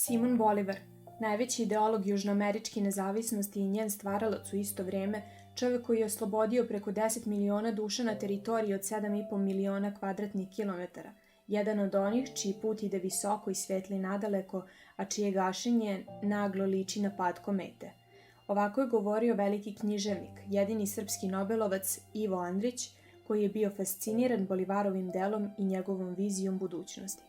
Simon Bolivar, najveći ideolog južnoameričke nezavisnosti i njen stvaralac u isto vrijeme, čovjek koji je oslobodio preko 10 miliona duša na teritoriji od 7,5 miliona kvadratnih kilometara, jedan od onih čiji put ide visoko i svetli nadaleko, a čije gašenje naglo liči na pad komete. Ovako je govorio veliki književnik, jedini srpski nobelovac Ivo Andrić, koji je bio fasciniran Bolivarovim delom i njegovom vizijom budućnosti.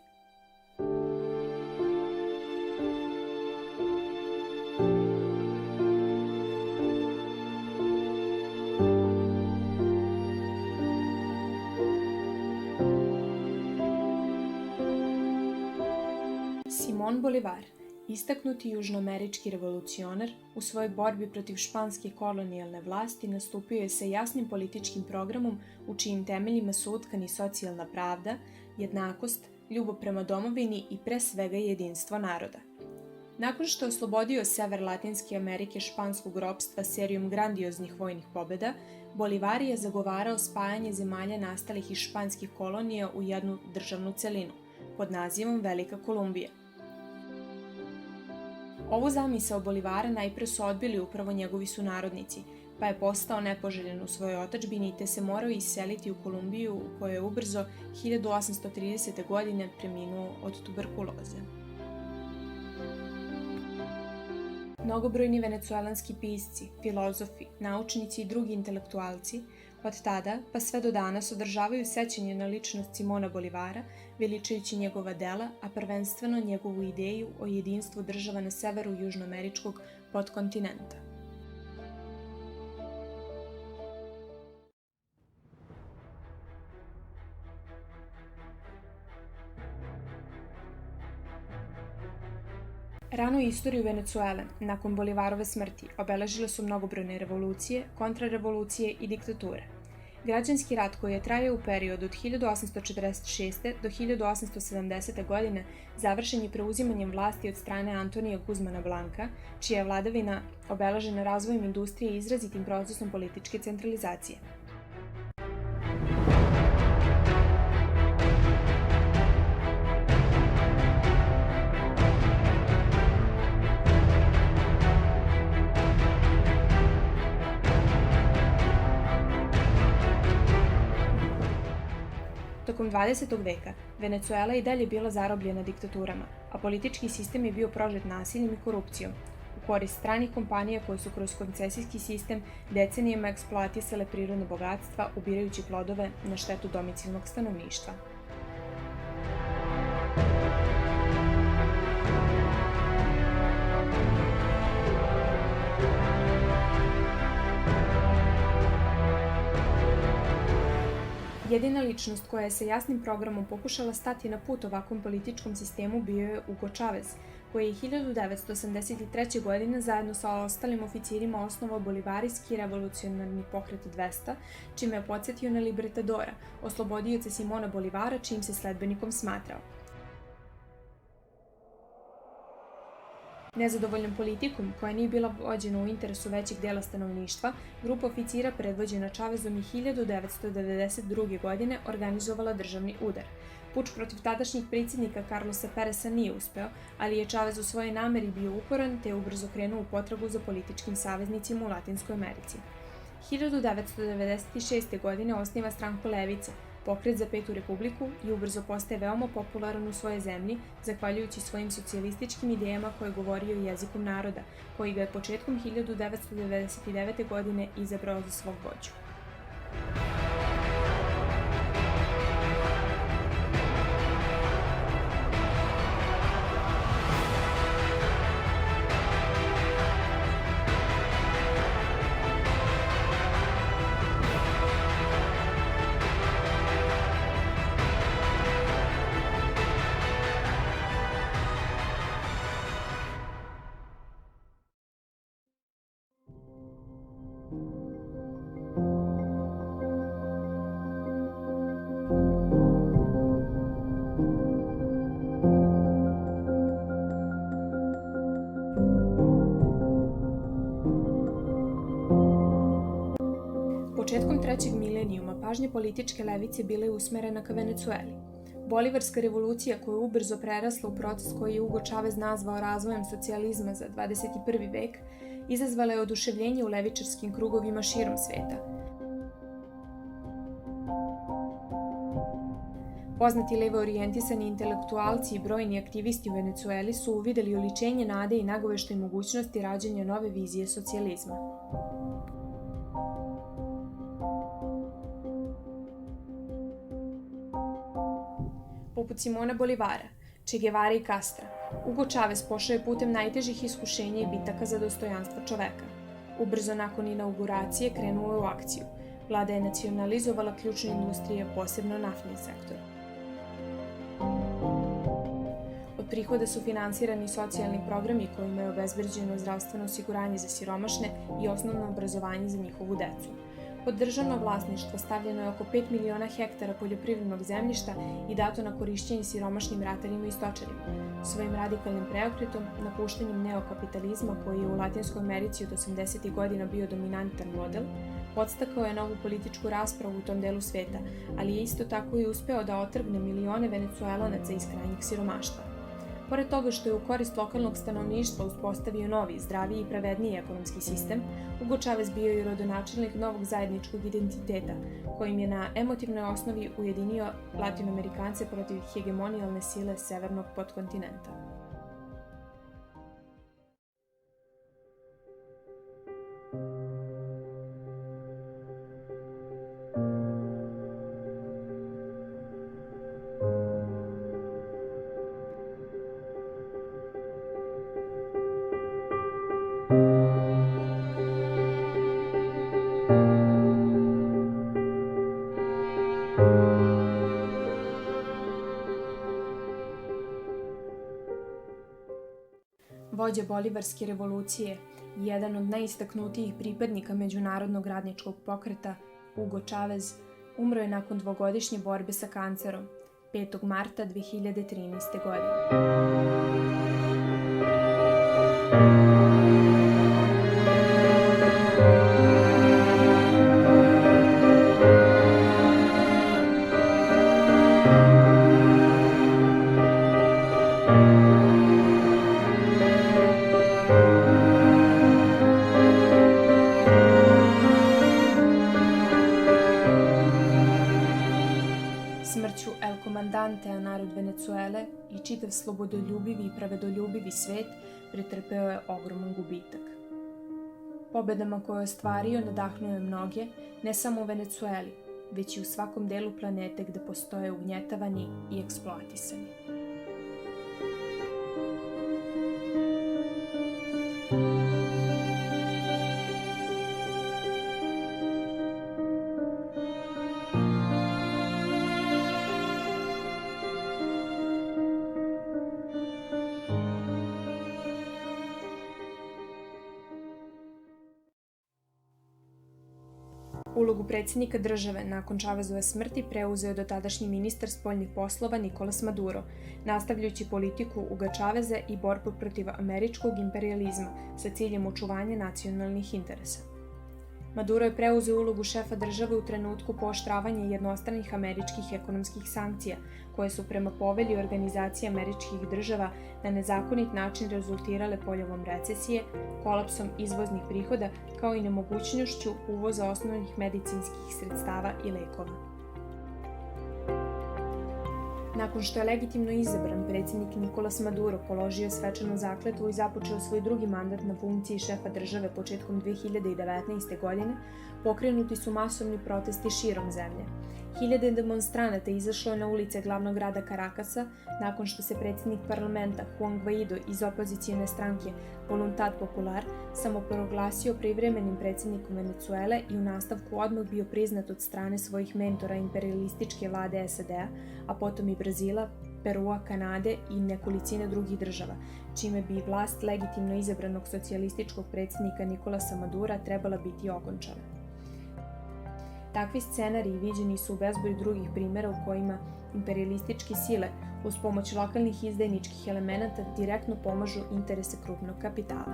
Simon Bolivar, istaknuti južnoamerički revolucionar, u svojoj borbi protiv španske kolonijalne vlasti nastupio je sa jasnim političkim programom u čijim temeljima su utkani socijalna pravda, jednakost, ljubav prema domovini i pre svega jedinstvo naroda. Nakon što je oslobodio sever Latinske Amerike španskog ropstva serijom grandioznih vojnih pobjeda, Bolivar je zagovarao spajanje zemalja nastalih iz španskih kolonija u jednu državnu celinu, pod nazivom Velika Kolumbija. Ovu zamisao Bolivara najpre su odbili upravo njegovi sunarodnici, pa je postao nepoželjen u svojoj otadžbini te se morao iseliti u Kolumbiju u kojoj je ubrzo 1830. godine preminuo od tuberkuloze. Mnogobrojni venecuelanski pisci, filozofi, naučnici i drugi intelektualci od tada pa sve do danas održavaju sećanje na ličnost Simona Bolivara, veličajući njegova dela, a prvenstveno njegovu ideju o jedinstvu država na severu južnoameričkog podkontinenta. Ranu istoriju Venezuele, nakon Bolivarove smrti, obeležile su mnogobrojne revolucije, kontrarevolucije i diktature. Građanski rat koji je trajao u periodu od 1846. do 1870. godine završen je preuzimanjem vlasti od strane Antonija Guzmana Blanka, čija je vladavina obeležena razvojem industrije i izrazitim procesom političke centralizacije. Tokom 20. veka, Venezuela je i dalje bila zarobljena diktaturama, a politički sistem je bio prožet nasiljem i korupcijom, u korist stranih kompanija koje su kroz koncesijski sistem decenijama eksploatisale prirodna bogatstva, ubirajući plodove na štetu domicilnog stanovništva. Jedina ličnost koja je sa jasnim programom pokušala stati na put ovakvom političkom sistemu bio je Hugo Chavez, koji je 1983. godine zajedno sa ostalim oficirima osnovao Bolivarijski revolucionarni pokret 200, čime je podsjetio na Libertadora, oslobodioca Simona Bolivara, čijim se sledbenikom smatrao. Nezadovoljnom politikom, koja nije bila vođena u interesu većeg dela stanovništva, grupa oficira predvođena Chavezom i 1992. godine organizovala državni udar. Puč protiv tadašnjih predsjednika Carlosa Peresa nije uspeo, ali je Chavez u svojoj nameri bio uporan te je ubrzo krenuo u potragu za političkim saveznicima u Latinskoj Americi. 1996. godine osniva stranku Levice, pokret za Petu republiku, i ubrzo postaje veoma popularan u svojoj zemlji, zahvaljujući svojim socijalističkim idejama koje je govorio jezikom naroda, koji ga je početkom 1999. godine izabrao za svog vođu. Početkom trećeg milenijuma pažnja političke levice bila je usmerena ka Venecueli. Bolivarska revolucija, koja je ubrzo prerasla u proces koji je Hugo Chavez nazvao razvojem socijalizma za 21. vek, izazvala je oduševljenje u levičarskim krugovima širom sveta. Poznati levo orijentisani intelektualci i brojni aktivisti u Venezueli su uvideli uličenje nade i nagoveštoj mogućnosti rađanja nove vizije socijalizma. Poput Simona Bolivara, Che Guevara i Castra, Hugo Chavez pošao je putem najtežih iskušenja i bitaka za dostojanstvo čoveka. Ubrzo nakon inauguracije krenuo je u akciju. Vlada je nacionalizovala ključne industrije, posebno naftni sektor. Od prihoda su finansirani socijalni programi kojima je obezbeđeno zdravstveno osiguranje za siromašne i osnovno obrazovanje za njihovu decu. Pod državno vlasništvo stavljeno je oko 5 miliona hektara poljoprivrednog zemljišta i dato na korišćenje siromašnim ratarima i stočarima. Svojim radikalnim preokretom, napuštanjem neokapitalizma koji je u Latinskoj Americi od 80. godina bio dominantan model, podstakao je novu političku raspravu u tom delu sveta, ali je isto tako i uspeo da otrgne milione Venecuelanaca iz krajnjeg siromaštva. Pored toga što je u korist lokalnog stanovništva uspostavio novi, zdraviji i pravedniji ekonomski sistem, Hugo Chavez bio je rodonačelnik novog zajedničkog identiteta, kojim je na emotivnoj osnovi ujedinio Latinoamerikance protiv hegemonijalne sile severnog podkontinenta. Vođa Bolivarske revolucije i jedan od najistaknutijih pripadnika međunarodnog radničkog pokreta, Hugo Chavez, umro je nakon dvogodišnje borbe sa kancerom, 5. marta 2013. godine. Smrću El Comandantea narod Venezuele i čitav slobodoljubivi i pravedoljubivi svet pretrpeo je ogroman gubitak. Pobedama koje je ostvario nadahnuo je mnoge, ne samo u Venezueli, već i u svakom delu planete gde postoje ugnjetavani i eksploatisani. Ulogu predsjednika države nakon Chavezove smrti preuzeo je dotadašnji ministar spoljnih poslova Nicolás Maduro, nastavljajući politiku Huga Chaveza i borbu protiv američkog imperijalizma sa ciljem očuvanja nacionalnih interesa. Maduro je preuzeo ulogu šefa države u trenutku pooštravanja jednostranih američkih ekonomskih sankcija, koje su prema povelji Organizacije američkih država na nezakonit način rezultirale pojavom recesije, kolapsom izvoznih prihoda, kao i nemogućnošću uvoza osnovnih medicinskih sredstava i lekova. Nakon što je legitimno izabran, predsjednik Nicolás Maduro položio svečanu zakletvu i započeo svoj drugi mandat na funkciji šefa države početkom 2019. godine, pokrenuti su masovni protesti širom zemlje. Hiljade demonstranata izašlo je na ulice glavnog grada Karakasa nakon što se predsjednik parlamenta Juan Guaido iz opozicijone stranke Voluntad Popular samoproglasio privremenim predsjednikom Venezuele i u nastavku odmah bio priznat od strane svojih mentora imperialističke vlade SAD-a, a potom i Brazila, Perua, Kanade i nekolicine drugih država, čime bi vlast legitimno izabranog socijalističkog predsjednika Nicolasa Madura trebala biti okončana. Takvi scenariji viđeni su u bezbroj drugih primjera u kojima imperijalističke sile uz pomoć lokalnih izdajničkih elemenata direktno pomažu interese krupnog kapitala.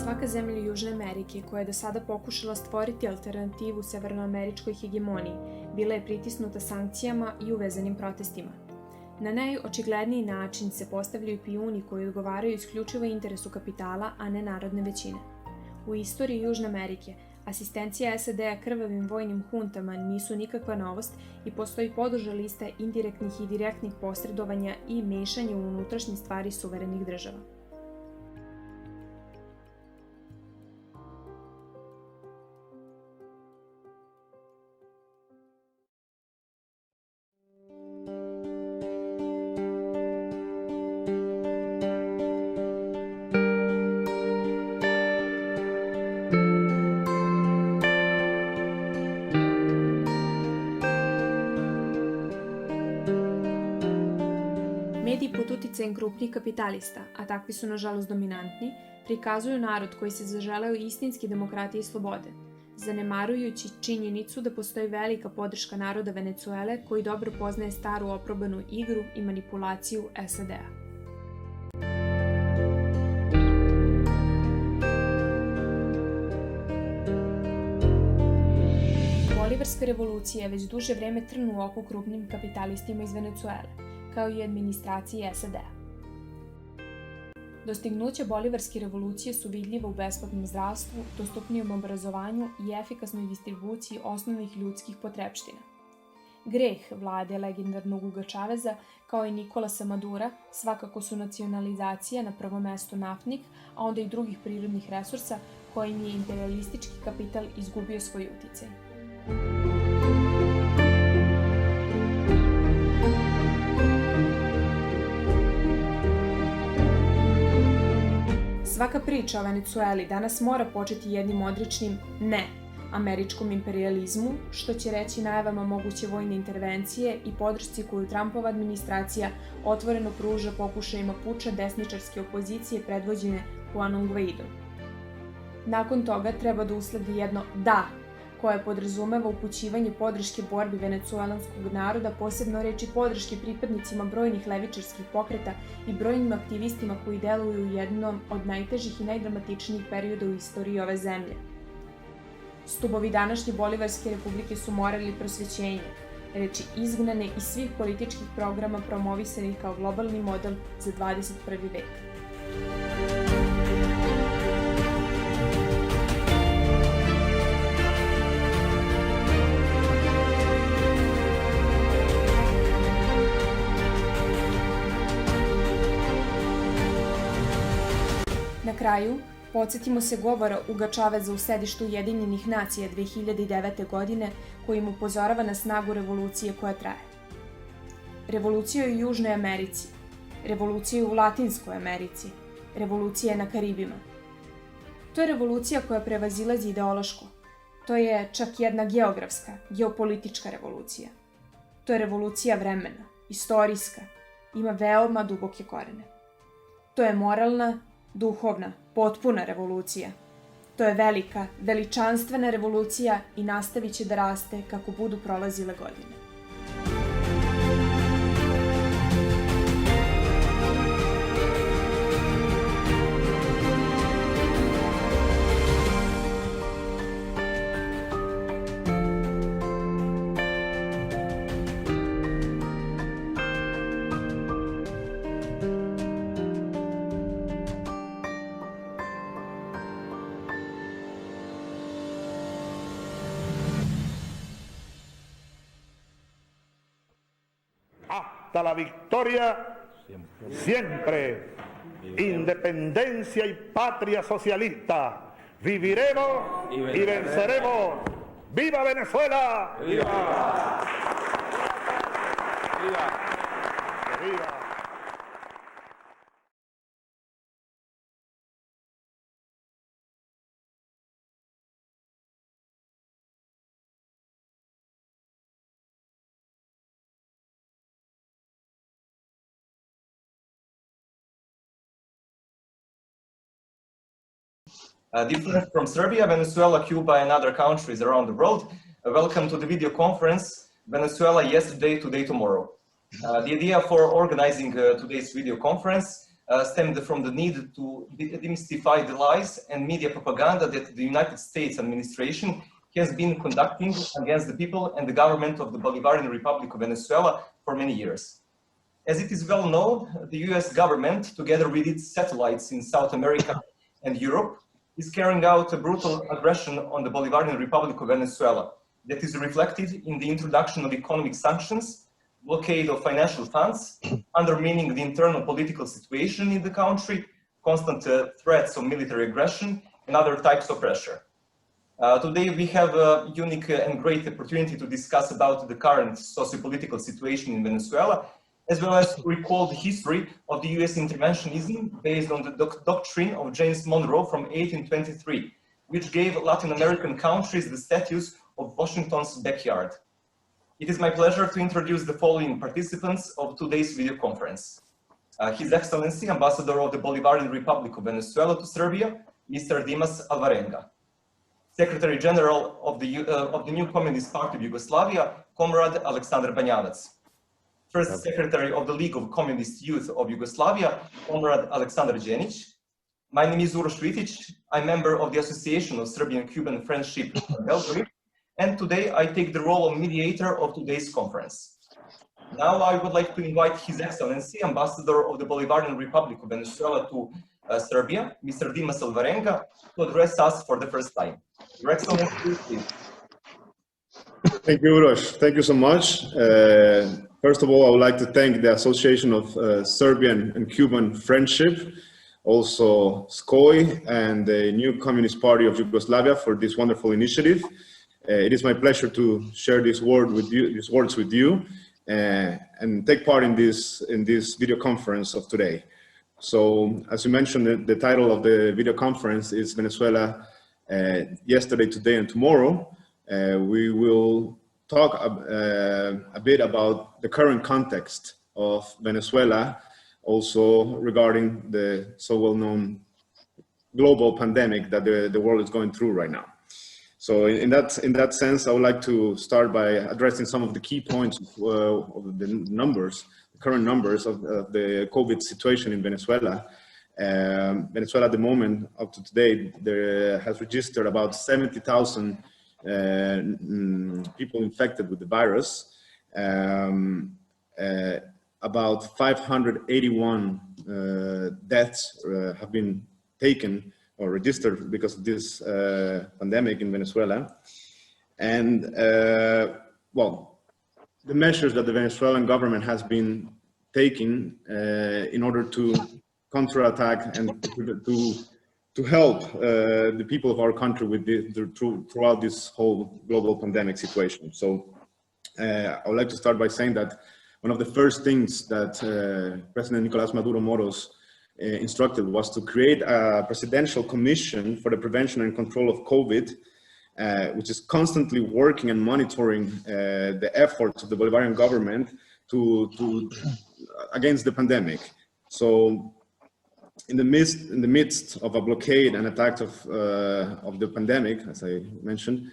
Svaka zemlja Južne Amerike koja je do sada pokušala stvoriti alternativu severnoameričkoj hegemoniji bila je pritisnuta sankcijama i uvezanim protestima. Na najočigledniji način se postavljaju pijuni koji odgovaraju isključivo interesu kapitala, a ne narodne većine. U istoriji Južne Amerike asistencija SAD-a krvavim vojnim huntama nisu nikakva novost i postoji poduža lista indirektnih i direktnih posredovanja i mešanja u unutrašnje stvari suverenih država. Mediji pod uticajem krupnih kapitalista, a takvi su nažalost dominantni, prikazuju narod koji se zaželeo istinski demokratije i slobode, zanemarujući činjenicu da postoji velika podrška naroda Venezuele koji dobro poznaje staru oprobanu igru i manipulaciju SAD-a. Bolivarska revolucija je već duže vreme trn u oku krupnim kapitalistima iz Venezuele, kao i administraciji SAD-a. Dostignuća Bolivarske revolucije su vidljiva u besplatnom zdravstvu, dostupnijem obrazovanju i efikasnoj distribuciji osnovnih ljudskih potrepština. Greh vlade legendarnog Huga Čaveza, kao i Nikolasa Madura, svakako su nacionalizacija na prvom mestu naftnih, a onda i drugih prirodnih resursa kojim je imperialistički kapital izgubio svoj uticaj. Svaka priča o Venezueli danas mora početi jednim odričnim ne američkom imperijalizmu, što će reći najavama moguće vojne intervencije i podršci koju Trumpova administracija otvoreno pruža pokušajima puča desničarske opozicije predvođene Juanom Guaidom. Nakon toga treba da usledi jedno da, koje podrazumeva upućivanje podrške borbi venecuelanskog naroda, posebno reči podrške pripadnicima brojnih levičarskih pokreta i brojnim aktivistima koji deluju u jednom od najtežih i najdramatičnijih perioda u istoriji ove zemlje. Stubovi današnje Bolivarske republike su morali prosvećenje, reči izgnane iz svih političkih programa promovisanih kao globalni model za 21. vek. Na kraju, podsjetimo se govora Huga Čaveza u sedištu Ujedinjenih nacija 2009. godine kojim upozorava na snagu revolucije koja traje. Revolucija je u Južnoj Americi, revolucija je u Latinskoj Americi, revolucija je na Karibima. To je revolucija koja prevazilazi ideološko. To je čak jedna geografska, geopolitička revolucija. To je revolucija vremena, istorijska, ima veoma duboke korene. To je moralna, duhovna, potpuna revolucija. To je velika, veličanstvena revolucija i nastavit će da raste kako budu prolazile godine. Hasta la victoria, siempre. Independencia y patria socialista. Viviremos y venceremos. ¡Viva Venezuela! ¡Viva! ¡Viva! ¡Viva! Different from Serbia, Venezuela, Cuba, and other countries around the world, welcome to the video conference, Venezuela Yesterday, Today, Tomorrow. The idea for organizing today's video conference stemmed from the need to demystify the lies and media propaganda that the United States administration has been conducting against the people and the government of the Bolivarian Republic of Venezuela for many years. As it is well known, the US government, together with its satellites in South America and Europe, is carrying out a brutal aggression on the Bolivarian Republic of Venezuela that is reflected in the introduction of economic sanctions, blockade of financial funds, undermining the internal political situation in the country, constant threats of military aggression, and other types of pressure. Today we have a unique and great opportunity to discuss about the current socio-political situation in Venezuela, as well as to recall the history of the US interventionism based on the doctrine of James Monroe from 1823, which gave Latin American countries the status of Washington's backyard. It is my pleasure to introduce the following participants of today's video conference. His Excellency, Ambassador of the Bolivarian Republic of Venezuela to Serbia, Mr. Dimas Alvarenga. Secretary General of the new Communist Party of Yugoslavia, Comrade Aleksandar Banjanac. First Secretary of the League of Communist Youth of Yugoslavia, Comrade Aleksandar Đenić. My name is Uroš Vitić. I'm member of the Association of Serbian-Cuban Friendship in Belgrade, and today I take the role of mediator of today's conference. Now I would like to invite His Excellency, Ambassador of the Bolivarian Republic of Venezuela to Serbia, Mr. Dimas Alvarenga, to address us for the first time. Your Excellency, please. Thank you, Uroš. Thank you so much. First of all, I would like to thank the Association of Serbian and Cuban Friendship, also SCOI, and the new Communist Party of Yugoslavia for this wonderful initiative. It is my pleasure to share these words with you, and take part in this video conference of today. So, as you mentioned, the title of the video conference is Venezuela Yesterday, Today, and Tomorrow. We will talk a bit about the current context of Venezuela, also regarding the so well-known global pandemic that the world is going through right now. So in that sense, I would like to start by addressing some of the key points of the numbers, the current numbers of the COVID situation in Venezuela. Venezuela at the moment, up to today, there has registered about 70,000 people infected with the virus. About 581 deaths have been taken or registered because of this pandemic in Venezuela. And well, the measures that the Venezuelan government has been taking in order to counterattack and to help the people of our country with throughout this whole global pandemic situation. So I would like to start by saying that one of the first things that President Nicolás Maduro Moros instructed was to create a presidential commission for the prevention and control of COVID, which is constantly working and monitoring the efforts of the Bolivarian government against the pandemic. So, in the midst of a blockade and attack of the pandemic, as I mentioned,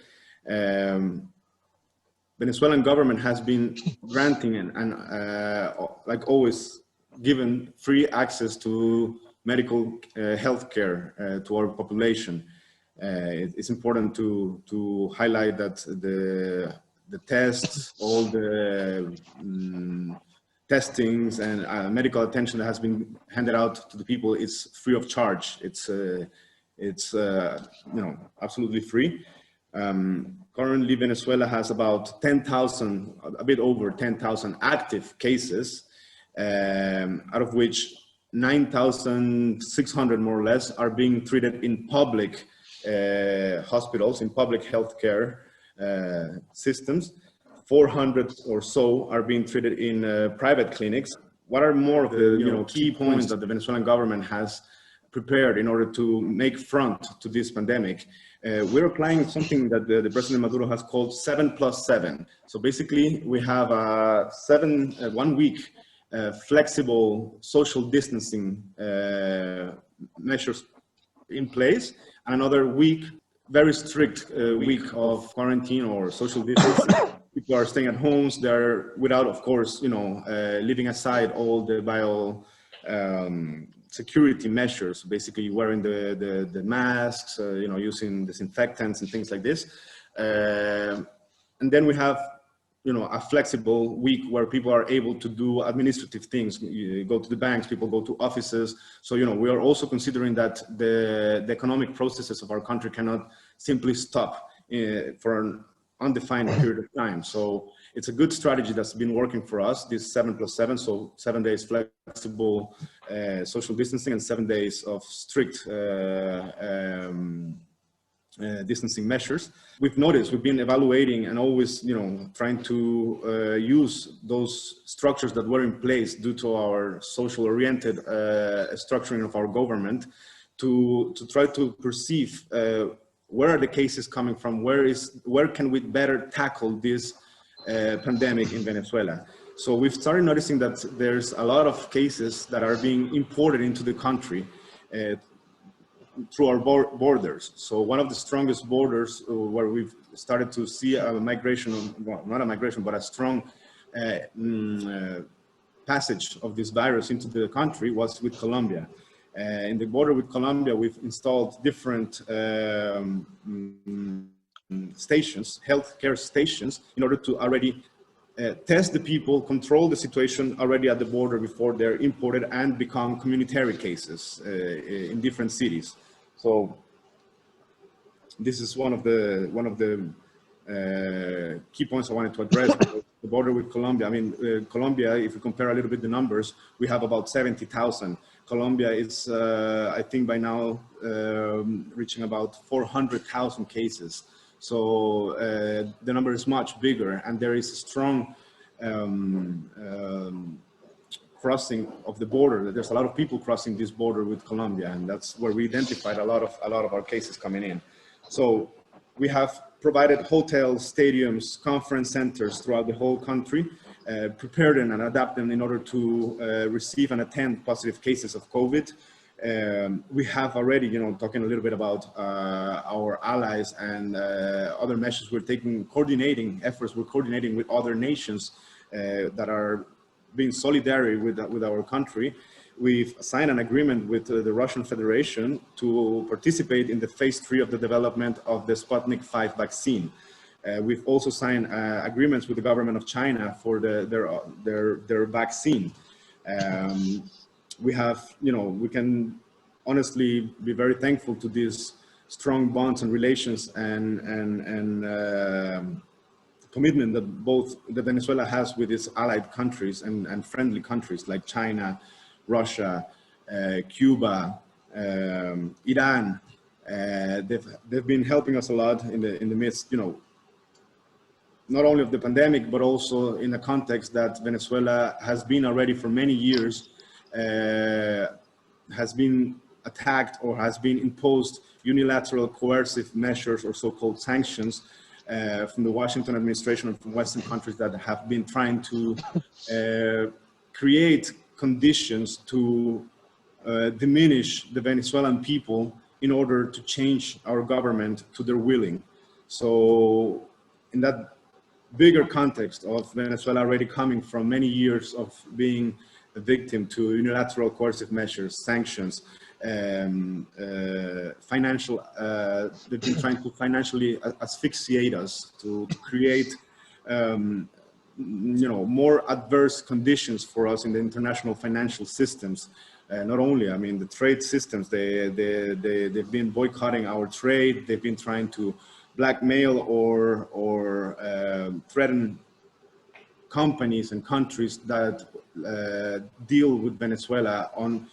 Venezuelan government has been granting and like always, given free access to medical health care to our population. It's important to highlight that the tests, all the testings and medical attention that has been handed out to the people is free of charge. It's you know, absolutely free. Currently, Venezuela has about 10,000, a bit over 10,000 active cases, out of which 9,600 more or less are being treated in public hospitals, in public healthcare systems. 400 or so are being treated in private clinics. What are more of the key points that the Venezuelan government has prepared in order to make front to this pandemic? We're applying something that the President Maduro has called 7+7. So basically, we have 1 week flexible social distancing measures in place, and another week, very strict week of quarantine or social distancing. People are staying at homes. They're without, of course, leaving aside all the security measures, basically wearing the masks, you know, using disinfectants and things like this. And then we have, you know, a flexible week where people are able to do administrative things. You go to the banks, people go to offices. So, you know, we are also considering that the economic processes of our country cannot simply stop for an undefined period of time. So it's a good strategy that's been working for us, this 7+7, so 7 days flexible social distancing and 7 days of strict distancing measures. We've noticed, we've been evaluating and always, you know, trying to use those structures that were in place due to our social oriented structuring of our government to try to perceive where are the cases coming from, where can we better tackle this pandemic in Venezuela. So we've started noticing that there's a lot of cases that are being imported into the country through our borders. So one of the strongest borders where we've started to see a migration, well, not a migration, but a strong passage of this virus into the country was with Colombia. In the border with Colombia, we've installed different stations, healthcare stations, in order to already test the people, control the situation already at the border before they're imported and become communitary cases in different cities. So this is one of the key points I wanted to address. The border with Colombia. I mean, Colombia, if you compare a little bit the numbers, we have about 70,000. Colombia is, I think by now, reaching about 400,000 cases. So the number is much bigger, and there is a strong crossing of the border. There's a lot of people crossing this border with Colombia, and that's where we identified a lot of our cases coming in. So we have provided hotels, stadiums, conference centers throughout the whole country, prepared them and adapt them in order to receive and attend positive cases of COVID. We have already, you know, talking a little bit about our allies and other measures we're taking, coordinating efforts, we're coordinating with other nations that are being solidary with our country. We've signed an agreement with the Russian Federation to participate in the phase 3 of the development of the Sputnik 5 vaccine. We've also signed agreements with the government of China for their vaccine. We have, you know, we can honestly be very thankful to these strong bonds and relations and commitment that both that Venezuela has with its allied countries and friendly countries like China, Russia, Cuba, Iran. They've been helping us a lot in the midst, you know, not only of the pandemic, but also in a context that Venezuela has been already for many years, has been attacked or has been imposed unilateral coercive measures or so-called sanctions from the Washington administration and from Western countries that have been trying to create conditions to diminish the Venezuelan people in order to change our government to their willing. So in that bigger context of Venezuela already coming from many years of being a victim to unilateral coercive measures, sanctions, financial, they've been trying to financially asphyxiate us, to create you know, more adverse conditions for us in the international financial systems. Not only, I mean, the trade systems, they've been boycotting our trade. They've been trying to blackmail or threaten companies and countries that deal with Venezuela on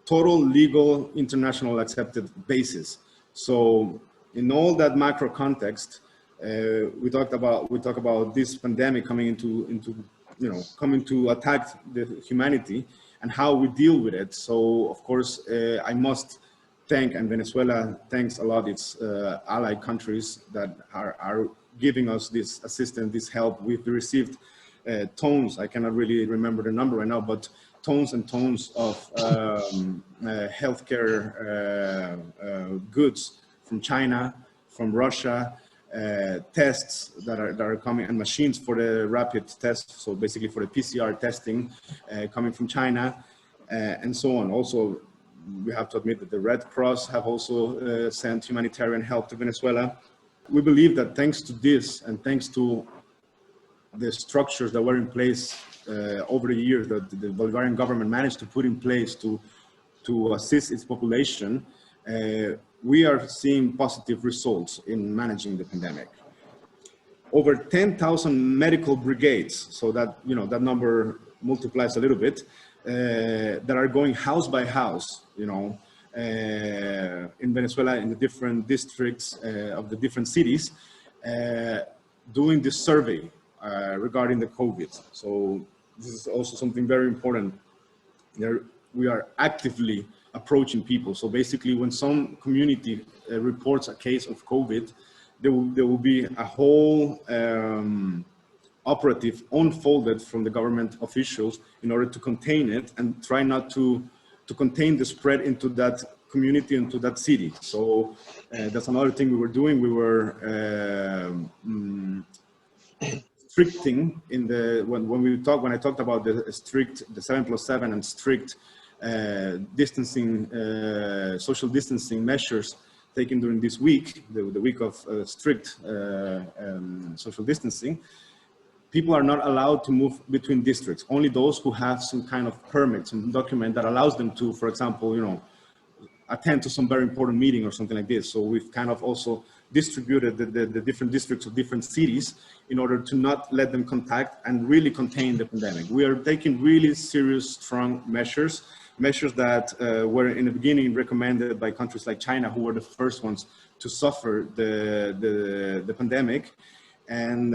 total legal international accepted basis. So in all that macro context, we talk about this pandemic coming into you know, coming to attack the humanity and how we deal with it. So of course I must thank, and Venezuela thanks a lot its allied countries that are giving us this assistance, this help. We've received tons, I cannot really remember the number right now, but tons and tons of healthcare goods from China, from Russia, tests that are coming, and machines for the rapid test, so basically for the PCR testing, coming from China, and so on. Also we have to admit that the Red Cross have also sent humanitarian help to Venezuela. We believe that thanks to this and thanks to the structures that were in place over the years that the Bolivarian government managed to put in place to assist its population, we are seeing positive results in managing the pandemic. Over 10,000 medical brigades, so that, you know, that number multiplies a little bit, that are going house by house, you know, in Venezuela, in the different districts of the different cities, doing this survey regarding the COVID. So this is also something very important. We are actively approaching people. So basically, when some community reports a case of COVID, there will be a whole operative unfolded from the government officials in order to contain it and try not to contain the spread into that community, into that city. So that's another thing we were doing. We were restricting in the when I talked about the 7+7 and strict distancing, social distancing measures taken during this week, the week of strict social distancing. People are not allowed to move between districts. Only those who have some kind of permit, some document that allows them to, for example, you know, attend to some very important meeting or something like this. So we've kind of also distributed the different districts of different cities in order to not let them contact and really contain the pandemic. We are taking really serious, strong measures that were in the beginning recommended by countries like China, who were the first ones to suffer the pandemic. And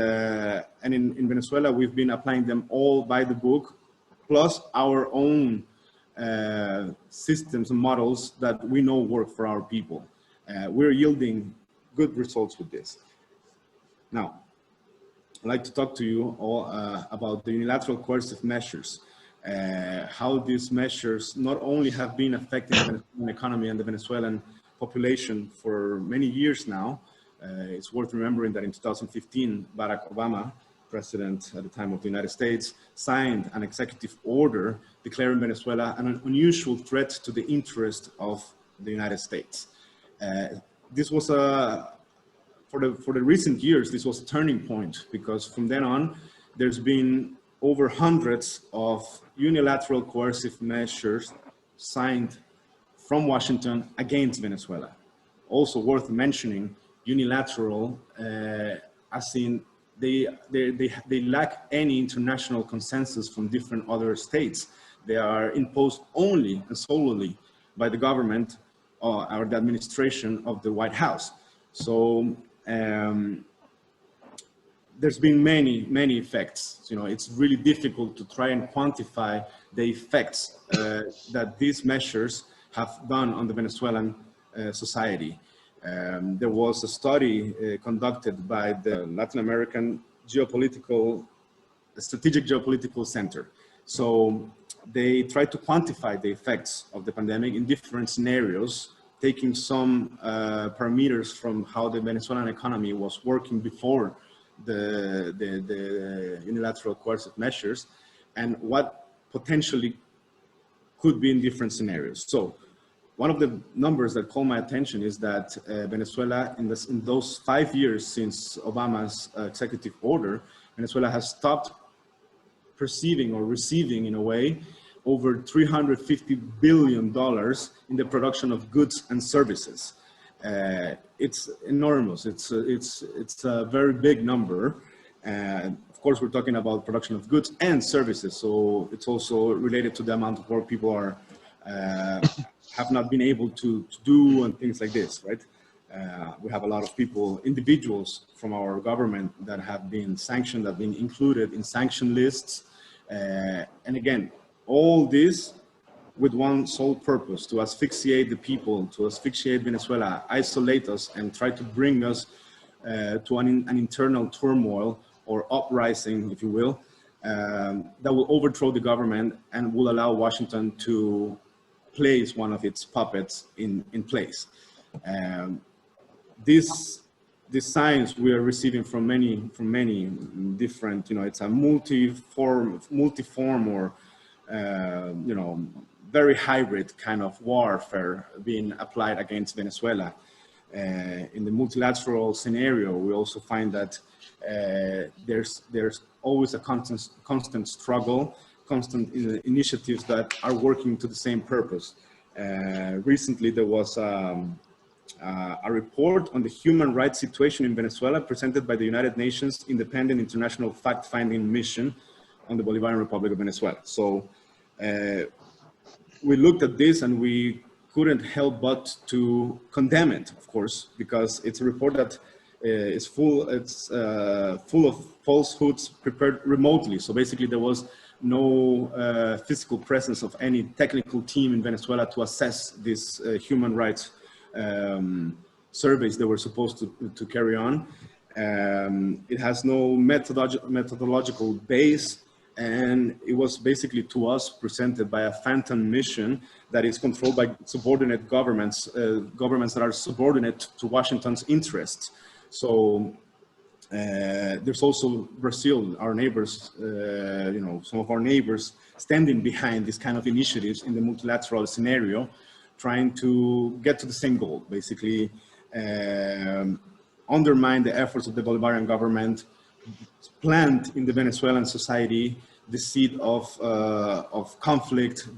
in Venezuela, we've been applying them all by the book, plus our own systems and models that we know work for our people. We're yielding good results with this. Now, I'd like to talk to you all about the unilateral coercive measures, how these measures not only have been affecting the Venezuelan economy and the Venezuelan population for many years now. It's worth remembering that in 2015, Barack Obama, president at the time of the United States, signed an executive order declaring Venezuela an unusual threat to the interest of the United States. This was for the recent years, this was a turning point, because from then on, there's been over hundreds of unilateral coercive measures signed from Washington against Venezuela. Also worth mentioning, unilateral, as in they lack any international consensus from different other states. They are imposed only and solely by the government or the administration of the White House. So there's been many effects. You know, it's really difficult to try and quantify the effects that these measures have done on the Venezuelan society. There was a study conducted by the Latin American Strategic Geopolitical Center. So they tried to quantify the effects of the pandemic in different scenarios, taking some parameters from how the Venezuelan economy was working before the unilateral coercive measures, and what potentially could be in different scenarios. So one of the numbers that caught my attention is that Venezuela, in those 5 years since Obama's executive order, Venezuela has stopped perceiving or receiving, in a way, over $350 billion in the production of goods and services. It's enormous. It's a very big number. Of course, we're talking about production of goods and services, so it's also related to the amount of work people are have not been able to do and things like this, right? We have a lot of people, individuals from our government that have been sanctioned, that have been included in sanction lists. And again, all this with one sole purpose: to asphyxiate the people, to asphyxiate Venezuela, isolate us, and try to bring us to an internal turmoil or uprising, if you will, that will overthrow the government and will allow Washington to place one of its puppets in place. These signs we are receiving from many different, you know, it's a multiform or, you know, very hybrid kind of warfare being applied against Venezuela. In the multilateral scenario, we also find that there's always a constant struggle, constant initiatives that are working to the same purpose. Recently, there was a report on the human rights situation in Venezuela presented by the United Nations Independent International Fact-Finding Mission on the Bolivarian Republic of Venezuela. So we looked at this and we couldn't help but to condemn it, of course, because it's a report that is full of falsehoods prepared remotely. So basically there was no physical presence of any technical team in Venezuela to assess these human rights surveys they were supposed to carry on. It has no methodological base, and it was basically to us presented by a phantom mission that is controlled by subordinate governments, governments that are subordinate to Washington's interests. So there's also Brazil, our neighbors, you know, some of our neighbors standing behind these kind of initiatives in the multilateral scenario, trying to get to the same goal, basically undermine the efforts of the Bolivarian government, plant in the Venezuelan society the seed of conflict.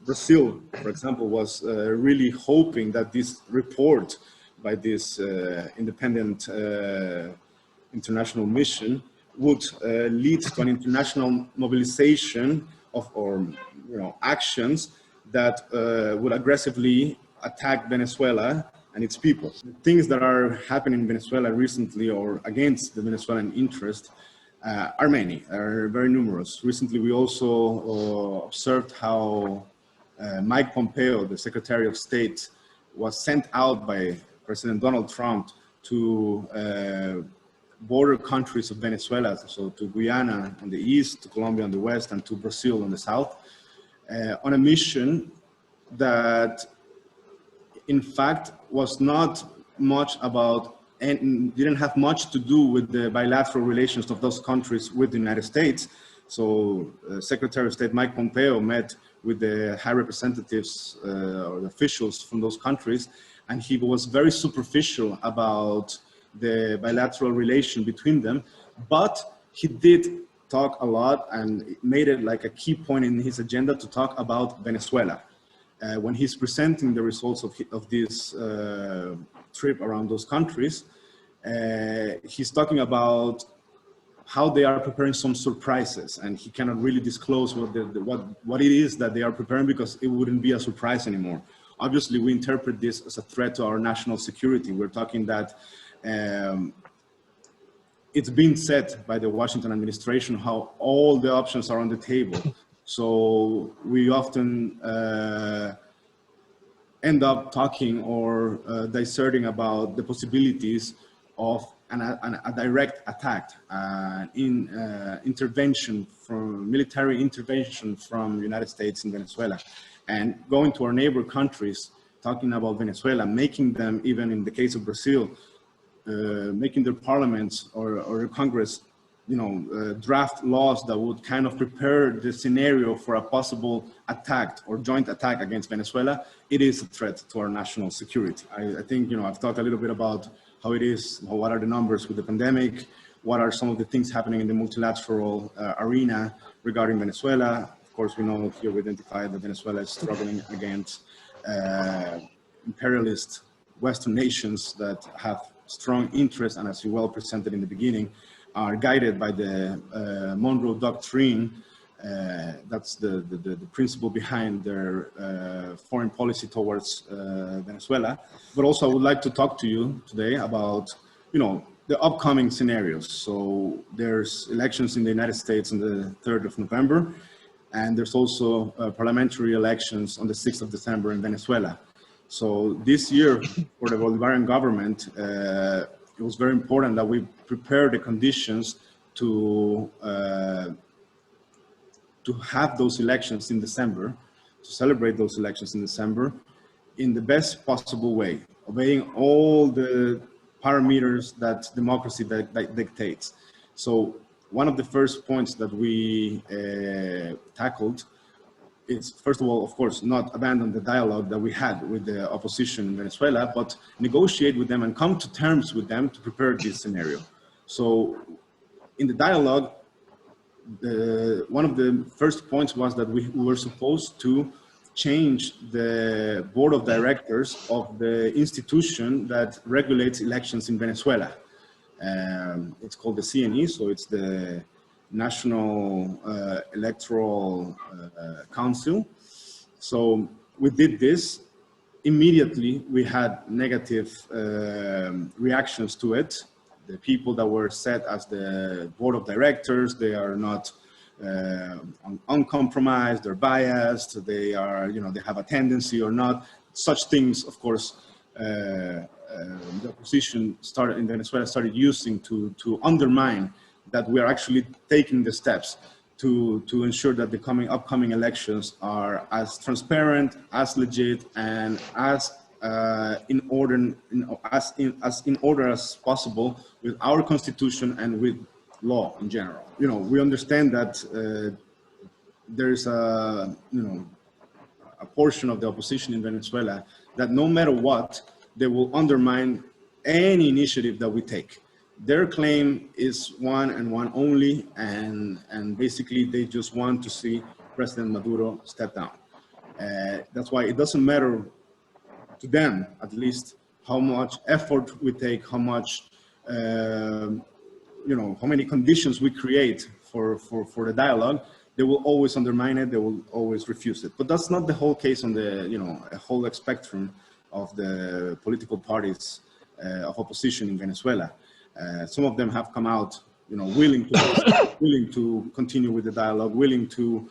Brazil, for example, was really hoping that this report by this independent international mission would lead to an international mobilization of actions that would aggressively attack Venezuela and its people. The things that are happening in Venezuela recently or against the Venezuelan interest are many, are very numerous. Recently, we also observed how Mike Pompeo, the Secretary of State, was sent out by President Donald Trump to border countries of Venezuela, so to Guyana on the east, to Colombia on the west, and to Brazil on the south, on a mission that in fact was not much about and didn't have much to do with the bilateral relations of those countries with the United States. So Secretary of State Mike Pompeo met with the high representatives or the officials from those countries, and he was very superficial about the bilateral relation between them, but he did talk a lot and made it like a key point in his agenda to talk about Venezuela. When he's presenting the results of this trip around those countries, he's talking about how they are preparing some surprises, and he cannot really disclose what it is that they are preparing because it wouldn't be a surprise anymore. Obviously, we interpret this as a threat to our national security. We're talking that it's been said by the Washington administration how all the options are on the table. So we often end up talking or disserting about the possibilities of a direct attack, intervention from military intervention from the United States in Venezuela, and going to our neighbor countries, talking about Venezuela, making them, even in the case of Brazil, making their parliaments or their Congress, draft laws that would kind of prepare the scenario for a possible attack or joint attack against Venezuela. It is a threat to our national security. I think, I've talked a little bit about how it is, what are the numbers with the pandemic, what are some of the things happening in the multilateral arena regarding Venezuela. Of course, we know here we identified that Venezuela is struggling against imperialist Western nations that have strong interest, and as you well presented in the beginning, are guided by the Monroe doctrine. That's the principle behind their foreign policy towards Venezuela. But also I would like to talk to you today about, the upcoming scenarios. So there's elections in the United States on the 3rd of November, and there's also parliamentary elections on the 6th of December in Venezuela. So this year for the Bolivarian government, it was very important that we prepare the conditions to have those elections in December, to celebrate those elections in December in the best possible way, obeying all the parameters that democracy that dictates. So one of the first points that we tackled is, first of all, of course, not abandon the dialogue that we had with the opposition in Venezuela, but negotiate with them and come to terms with them to prepare this scenario. So in the dialogue, one of the first points was that we were supposed to change the board of directors of the institution that regulates elections in Venezuela. It's called the CNE, so it's the National Electoral Council. So we did this. Immediately, we had negative reactions to it. The people that were set as the board of directors, they are not uncompromised, they're biased, they are, they have a tendency or not. Such things, of course, the opposition in Venezuela started using to undermine that we are actually taking the steps to ensure that the upcoming elections are as transparent, as legit, and as in order as possible with our constitution and with law in general. We understand that there's a portion of the opposition in Venezuela that no matter what, they will undermine any initiative that we take. Their claim is one and one only, and basically they just want to see President Maduro step down. That's why it doesn't matter to them, at least, how much effort we take, how much, how many conditions we create for the dialogue. They will always undermine it. They will always refuse it. But that's not the whole case on the, a whole spectrum of the political parties of opposition in Venezuela. Some of them have come out, willing to continue with the dialogue, willing to,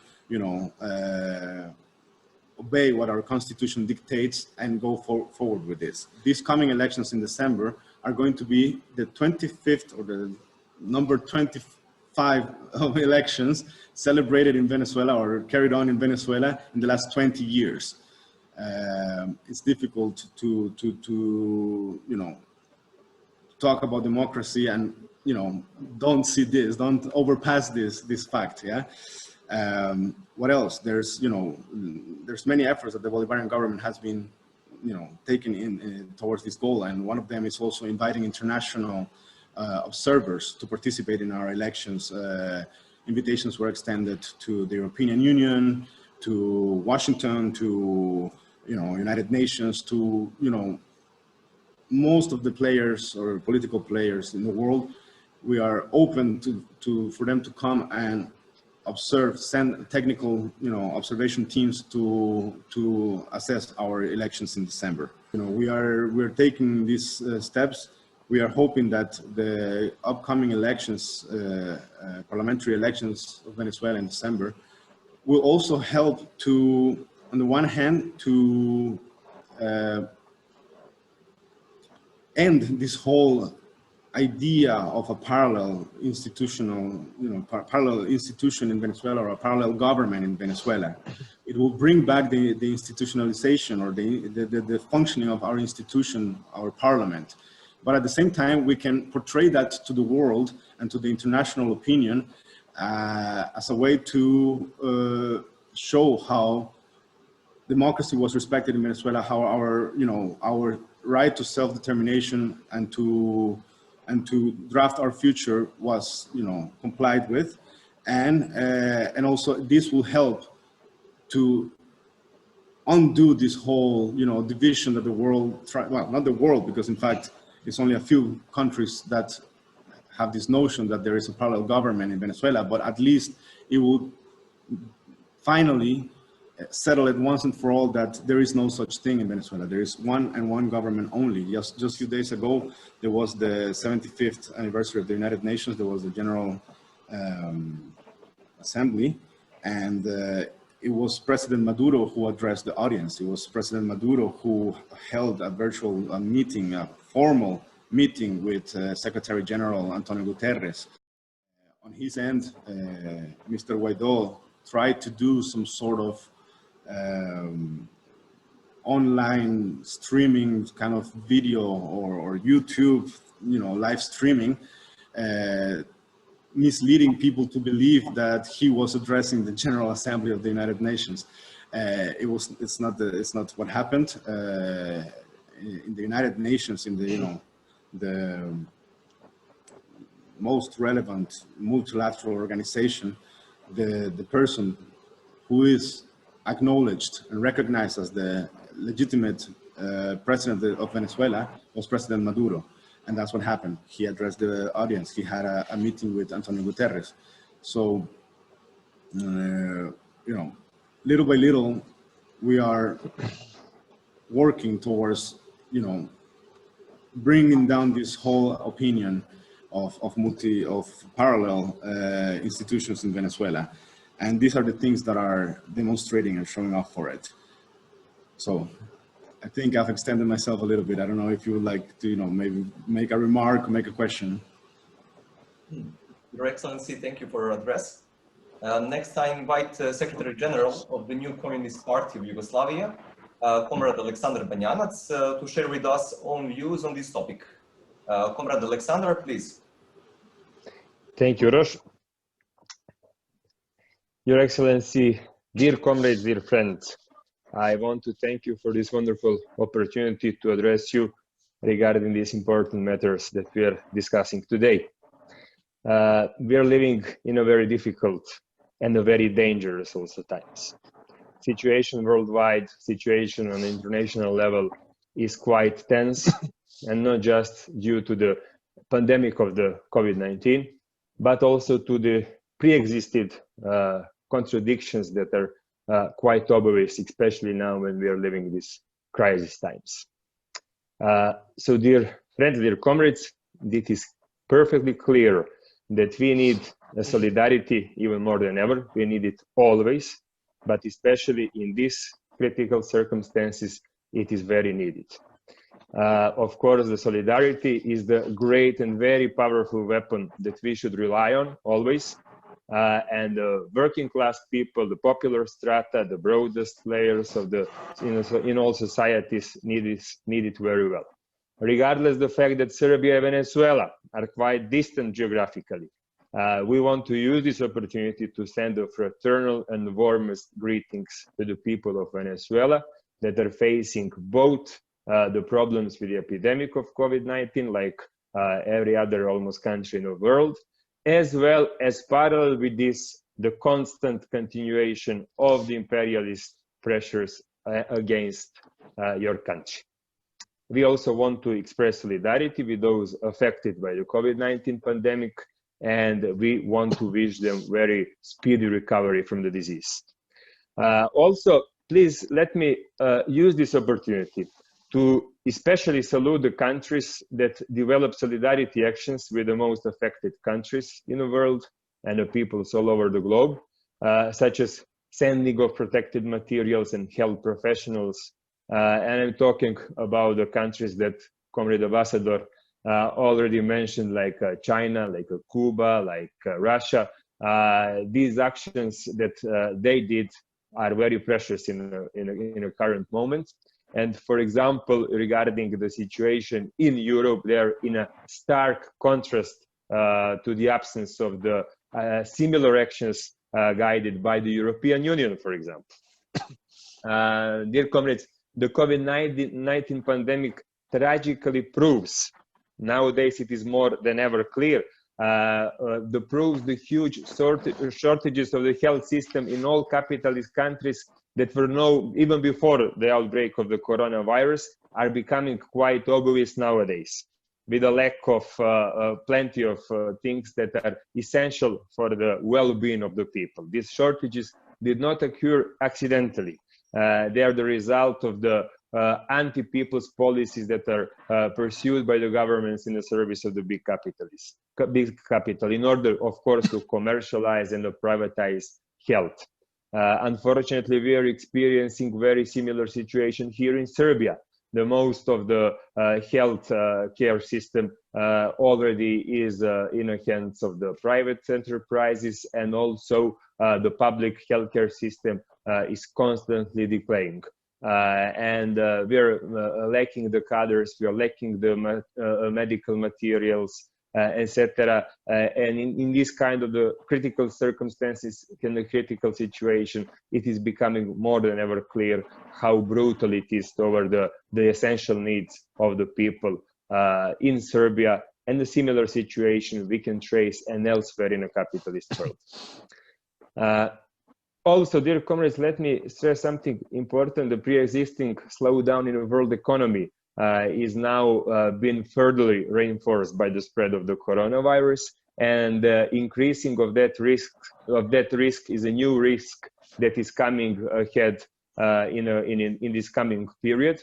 obey what our constitution dictates and go forward with this. These coming elections in December are going to be the 25th or the number 25 of elections celebrated in Venezuela or carried on in Venezuela in the last 20 years. It's difficult to talk about democracy and, don't see this, don't overpass this fact, yeah? What else? There's many efforts that the Bolivarian government has been, taking towards this goal, and one of them is also inviting international observers to participate in our elections. Invitations were extended to the European Union, to Washington, to United Nations, to most of the players or political players in the world. We are open for them to come and observe, send technical, observation teams to assess our elections in December. We're taking these steps. We are hoping that the upcoming elections, parliamentary elections of Venezuela in December, will also help to, on the one hand, to end this whole idea of a parallel institutional, parallel institution in Venezuela or a parallel government in Venezuela. It will bring back the institutionalization or the functioning of our institution, our parliament. But at the same time, we can portray that to the world and to the international opinion as a way to show how democracy was respected in Venezuela, how our right to self-determination and to draft our future was, complied with, and also this will help to undo this whole, division that the world well, not the world, because in fact it's only a few countries that have this notion that there is a parallel government in Venezuela, but at least it will finally settle it once and for all that there is no such thing in Venezuela. There is one and one government only. Just a few days ago, there was the 75th anniversary of the United Nations. There was the General Assembly, and it was President Maduro who addressed the audience. It was President Maduro who held a virtual meeting, a formal meeting with Secretary General Antonio Guterres. On his end, Mr. Guaido tried to do some sort of online streaming kind of video or YouTube, live streaming, misleading people to believe that he was addressing the General Assembly of the United Nations. It's not what happened. In the United Nations, in the the most relevant multilateral organization, the person who is acknowledged and recognized as the legitimate president of Venezuela was President Maduro. And that's what happened. He addressed the audience. He had a meeting with Antonio Guterres. So, little by little, we are working towards, bringing down this whole opinion of parallel institutions in Venezuela. And these are the things that are demonstrating and showing up for it. So I think I've extended myself a little bit. I don't know if you would like to, maybe make a remark or make a question. Your Excellency, thank you for your address. Next, I invite Secretary General of the new Communist Party of Yugoslavia, Comrade Aleksandar Banjanac, to share with us own views on this topic. Comrade Aleksandar, please. Thank you, Uroš. Your Excellency, dear comrades, dear friends, I want to thank you for this wonderful opportunity to address you regarding these important matters that we are discussing today. We are living in a very difficult and a very dangerous also times. Situation worldwide, situation on the international level is quite tense, and not just due to the pandemic of the COVID-19, but also to the pre-existed contradictions that are quite obvious, especially now when we are living these crisis times. So dear friends, dear comrades, it is perfectly clear that we need a solidarity even more than ever. We need it always, but especially in these critical circumstances, it is very needed. Of course, the solidarity is the great and very powerful weapon that we should rely on always. And the working class people, the popular strata, the broadest layers of the in all societies need it very well. Regardless of the fact that Serbia and Venezuela are quite distant geographically, we want to use this opportunity to send the fraternal and warmest greetings to the people of Venezuela that are facing both the problems with the epidemic of COVID-19, like every other almost country in the world, as well as parallel with this, the constant continuation of the imperialist pressures against your country. We also want to express solidarity with those affected by the COVID-19 pandemic, and we want to wish them very speedy recovery from the disease. Also, please let me use this opportunity to especially salute the countries that develop solidarity actions with the most affected countries in the world and the peoples all over the globe, such as sending of protected materials and health professionals. And I'm talking about the countries that Comrade Ambassador already mentioned, like China, like Cuba, like Russia. These actions that they did are very precious in a current moment. And for example, regarding the situation in Europe, they are in a stark contrast to the absence of the similar actions guided by the European Union, for example. Dear comrades, the COVID-19 pandemic tragically proves, nowadays it is more than ever clear, proves the huge shortages of the health system in all capitalist countries that were known even before the outbreak of the coronavirus are becoming quite obvious nowadays, with a lack of plenty of things that are essential for the well-being of the people. These shortages did not occur accidentally. They are the result of the anti-people's policies that are pursued by the governments in the service of the big capital, in order, of course, to commercialize and to privatize health. Unfortunately, we are experiencing very similar situation here in Serbia. The most of the health care system already is in the hands of the private enterprises, and also the public healthcare system is constantly declining. And we are lacking the cadres, we are lacking the medical materials, etc. And in this kind of the critical circumstances, in the critical situation, it is becoming more than ever clear how brutal it is toward the essential needs of the people in Serbia, and the similar situation we can trace and elsewhere in a capitalist world. Also, dear comrades, let me stress something important. The pre-existing slowdown in the world economy is now being further reinforced by the spread of the coronavirus, and increasing of that risk is a new risk that is coming ahead in this coming period.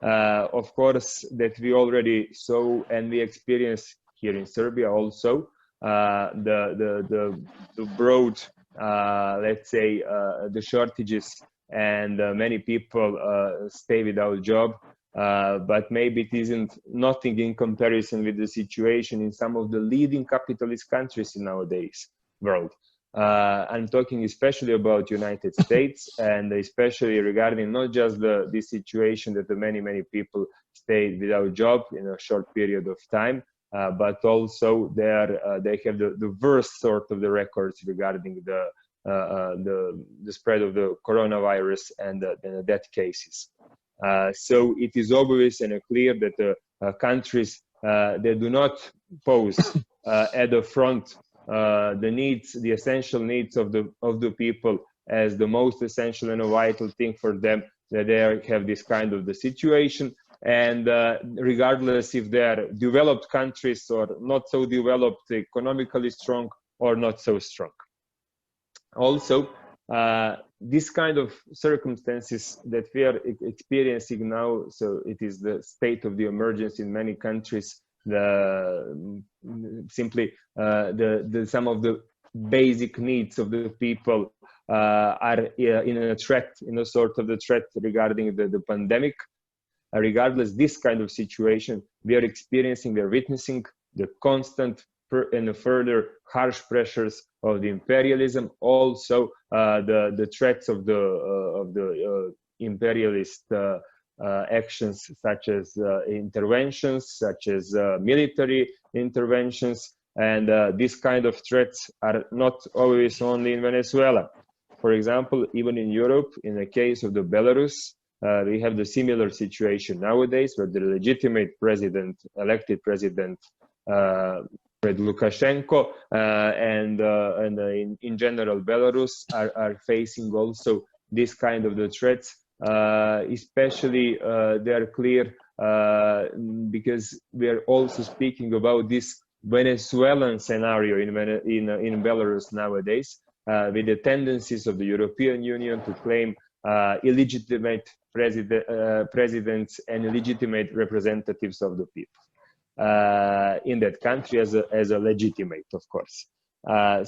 Of course, that we already saw and we experienced here in Serbia also the broad, let's say, the shortages, and many people stay without job. But maybe it isn't nothing in comparison with the situation in some of the leading capitalist countries in nowadays world. I'm talking especially about United States, and especially regarding not just the situation that the many people stayed without job in a short period of time, but also they have the worst sort of the records regarding the spread of the coronavirus and the death cases. So it is obvious and clear that the countries they do not pose at the front the essential needs of the people as the most essential and a vital thing for them, that they have this kind of the situation, and regardless if they are developed countries or not so developed, economically strong or not so strong. Also, this kind of circumstances that we are experiencing now, so it is the state of the emergency in many countries, simply some of the basic needs of the people are in a sort of the threat regarding the pandemic. Regardless this kind of situation, we are witnessing the constant and the further harsh pressures of the imperialism, also the threats of the imperialist actions, such as interventions, such as military interventions, and these kind of threats are not always only in Venezuela. For example, even in Europe, in the case of the Belarus, we have the similar situation nowadays, where the legitimate president, elected president, Lukashenko, and in general Belarus are facing also this kind of the threats. Especially they are clear because we are also speaking about this Venezuelan scenario in Belarus nowadays, with the tendencies of the European Union to claim illegitimate presidents and illegitimate representatives of the people in that country as a legitimate, of course.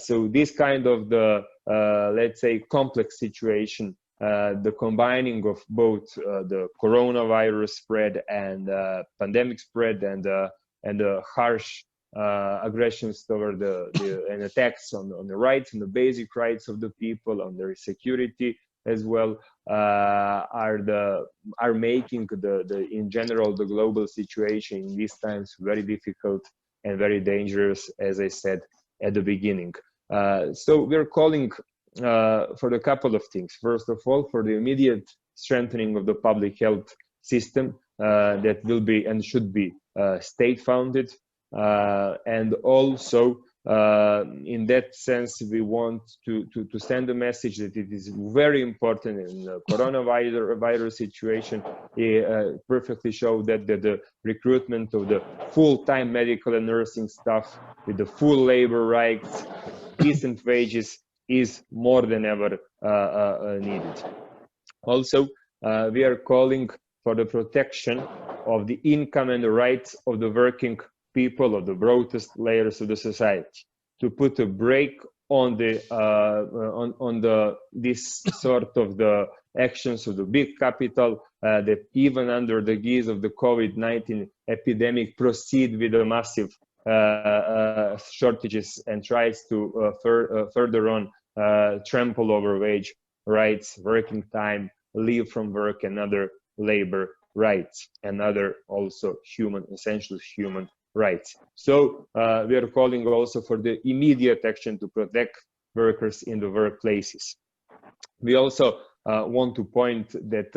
So this kind of the let's say complex situation, the combining of both the coronavirus spread and pandemic spread, and the harsh aggressions toward and attacks on the rights and the basic rights of the people, on their security as well, are making in general the global situation in these times very difficult and very dangerous, as I said at the beginning. So we're calling for a couple of things. First of all, for the immediate strengthening of the public health system that will be and should be state-founded, and also in that sense we want to send a message that it is very important in the coronavirus situation. Perfectly show that the recruitment of the full-time medical and nursing staff with the full labor rights, decent wages, is more than ever needed. Also, we are calling for the protection of the income and the rights of the working people, of the broadest layers of the society, to put a break on this sort of the actions of the big capital that even under the guise of the COVID-19 epidemic proceed with a massive shortages and tries to further on trample over wage rights, working time, leave from work, and other labor rights, and other also essential human rights. So we are calling also for the immediate action to protect workers in the workplaces. We also want to point that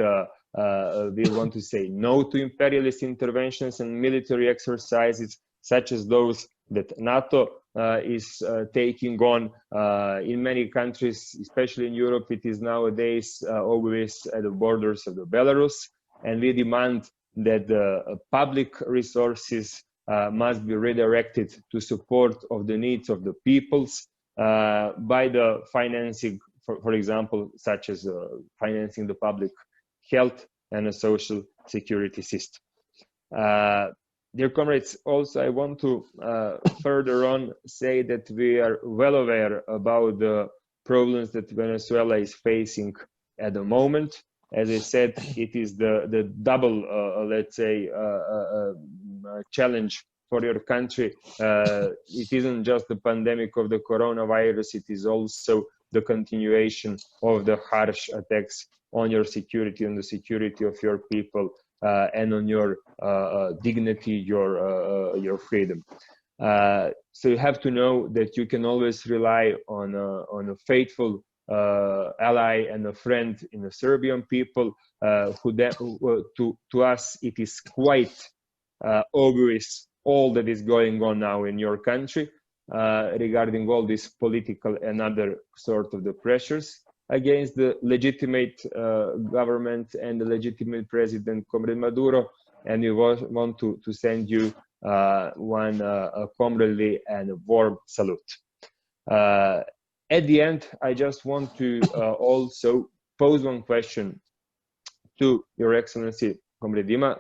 we want to say no to imperialist interventions and military exercises such as those that NATO is taking on in many countries, especially in Europe. It is nowadays always at the borders of the Belarus, and we demand that the public resources must be redirected to support of the needs of the peoples by the financing, for example, such as financing the public health and a social security system. Dear comrades, also I want to further on say that we are well aware about the problems that Venezuela is facing at the moment. As I said, it is the double, let's say, challenge for your country. It isn't just the pandemic of the coronavirus, it is also the continuation of the harsh attacks on your security, on the security of your people, and on your dignity, your freedom. So you have to know that you can always rely on a faithful ally and a friend in the Serbian people. To us, it is quite obvious all that is going on now in your country regarding all these political and other sort of the pressures against the legitimate government and the legitimate president, Comrade Maduro, and we want to send you one comradely and warm salute. At the end, I just want to also pose one question to Your Excellency, Comrade Dimas.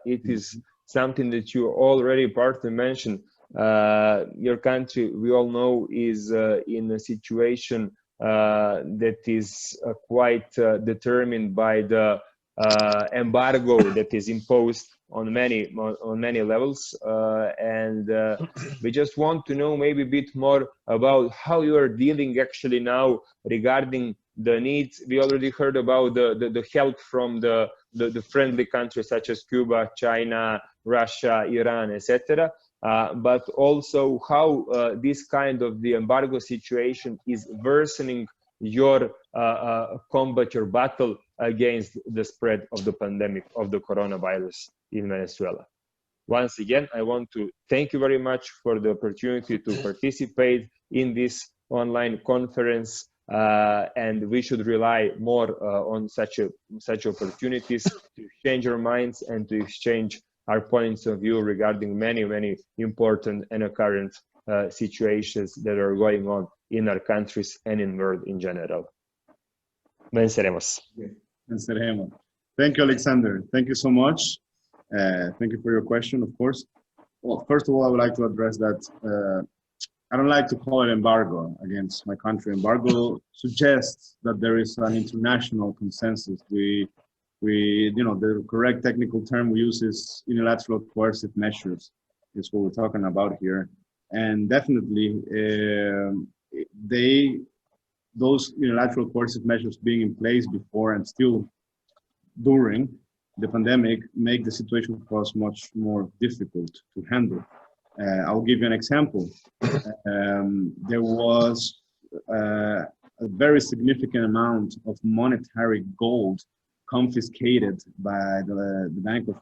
It is something that you already partly mentioned. Your country, we all know, is in a situation that is quite determined by the embargo that is imposed on many levels, and we just want to know maybe a bit more about how you are dealing actually now regarding the needs. We already heard about the help from the friendly countries such as Cuba, China, Russia, Iran, etc. But also how this kind of the embargo situation is worsening your combat, your battle against the spread of the pandemic of the coronavirus in Venezuela. Once again, I want to thank you very much for the opportunity to participate in this online conference, and we should rely more on such opportunities to exchange our minds and to exchange our points of view regarding many important and current situations that are going on in our countries and in the world in general. Venceremos. Venceremos. Thank you, Aleksandar. Thank you so much. Thank you for your question, of course. Well, first of all, I would like to address that I don't like to call it embargo against my country. Embargo suggests that there is an international consensus. We, the correct technical term we use is unilateral coercive measures, is what we're talking about here. And definitely, those unilateral coercive measures being in place before and still during the pandemic make the situation for us much more difficult to handle. I'll give you an example. There was a very significant amount of monetary gold confiscated by the bank of,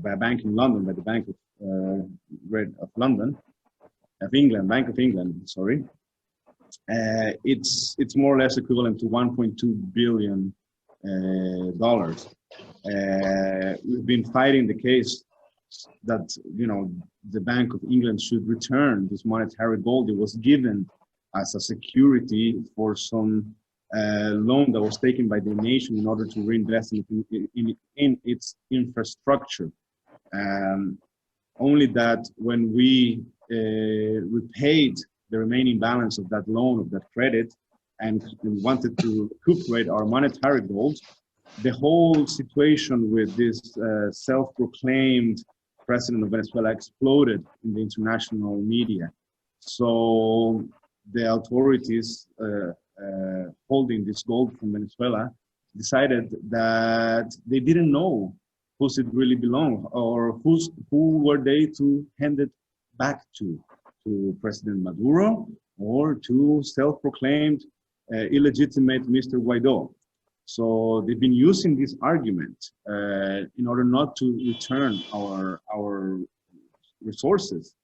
by a bank in London, by the Bank of London, of England, Bank of England. Sorry. It's more or less equivalent to $1.2 billion. We've been fighting the case that the Bank of England should return this monetary gold. It was given as a security for some loan that was taken by the nation in order to reinvest in its infrastructure. Only that when we repaid the remaining balance of that loan, of that credit, and wanted to recuperate our monetary gold, the whole situation with this self-proclaimed president of Venezuela exploded in the international media. So the authorities holding this gold from Venezuela decided that they didn't know who's it really belong, or who were they to hand it back to President Maduro or to self-proclaimed illegitimate Mr. Guaido. So they've been using this argument in order not to return our resources.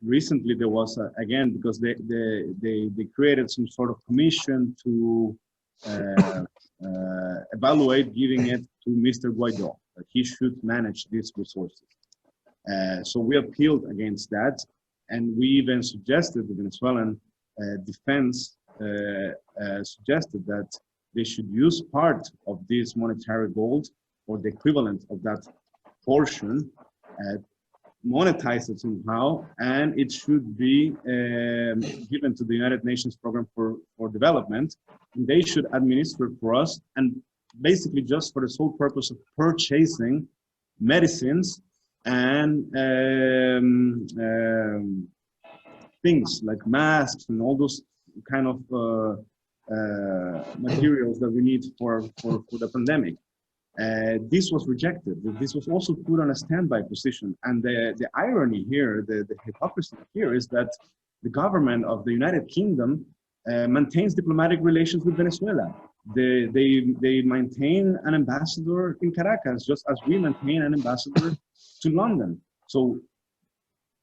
Recently, there was again, because they created some sort of commission to evaluate giving it to Mr. Guaido, that he should manage these resources. So we appealed against that, and we even suggested, the Venezuelan defense suggested that they should use part of this monetary gold, or the equivalent of that portion, monetize it somehow, and it should be given to the United Nations Program for Development, and they should administer it for us, and basically just for the sole purpose of purchasing medicines and things like masks and all those kind of materials that we need for the pandemic. This was rejected. This was also put on a standby position. And the irony here, the hypocrisy here, is that the government of the United Kingdom maintains diplomatic relations with Venezuela. They maintain an ambassador in Caracas, just as we maintain an ambassador to London. So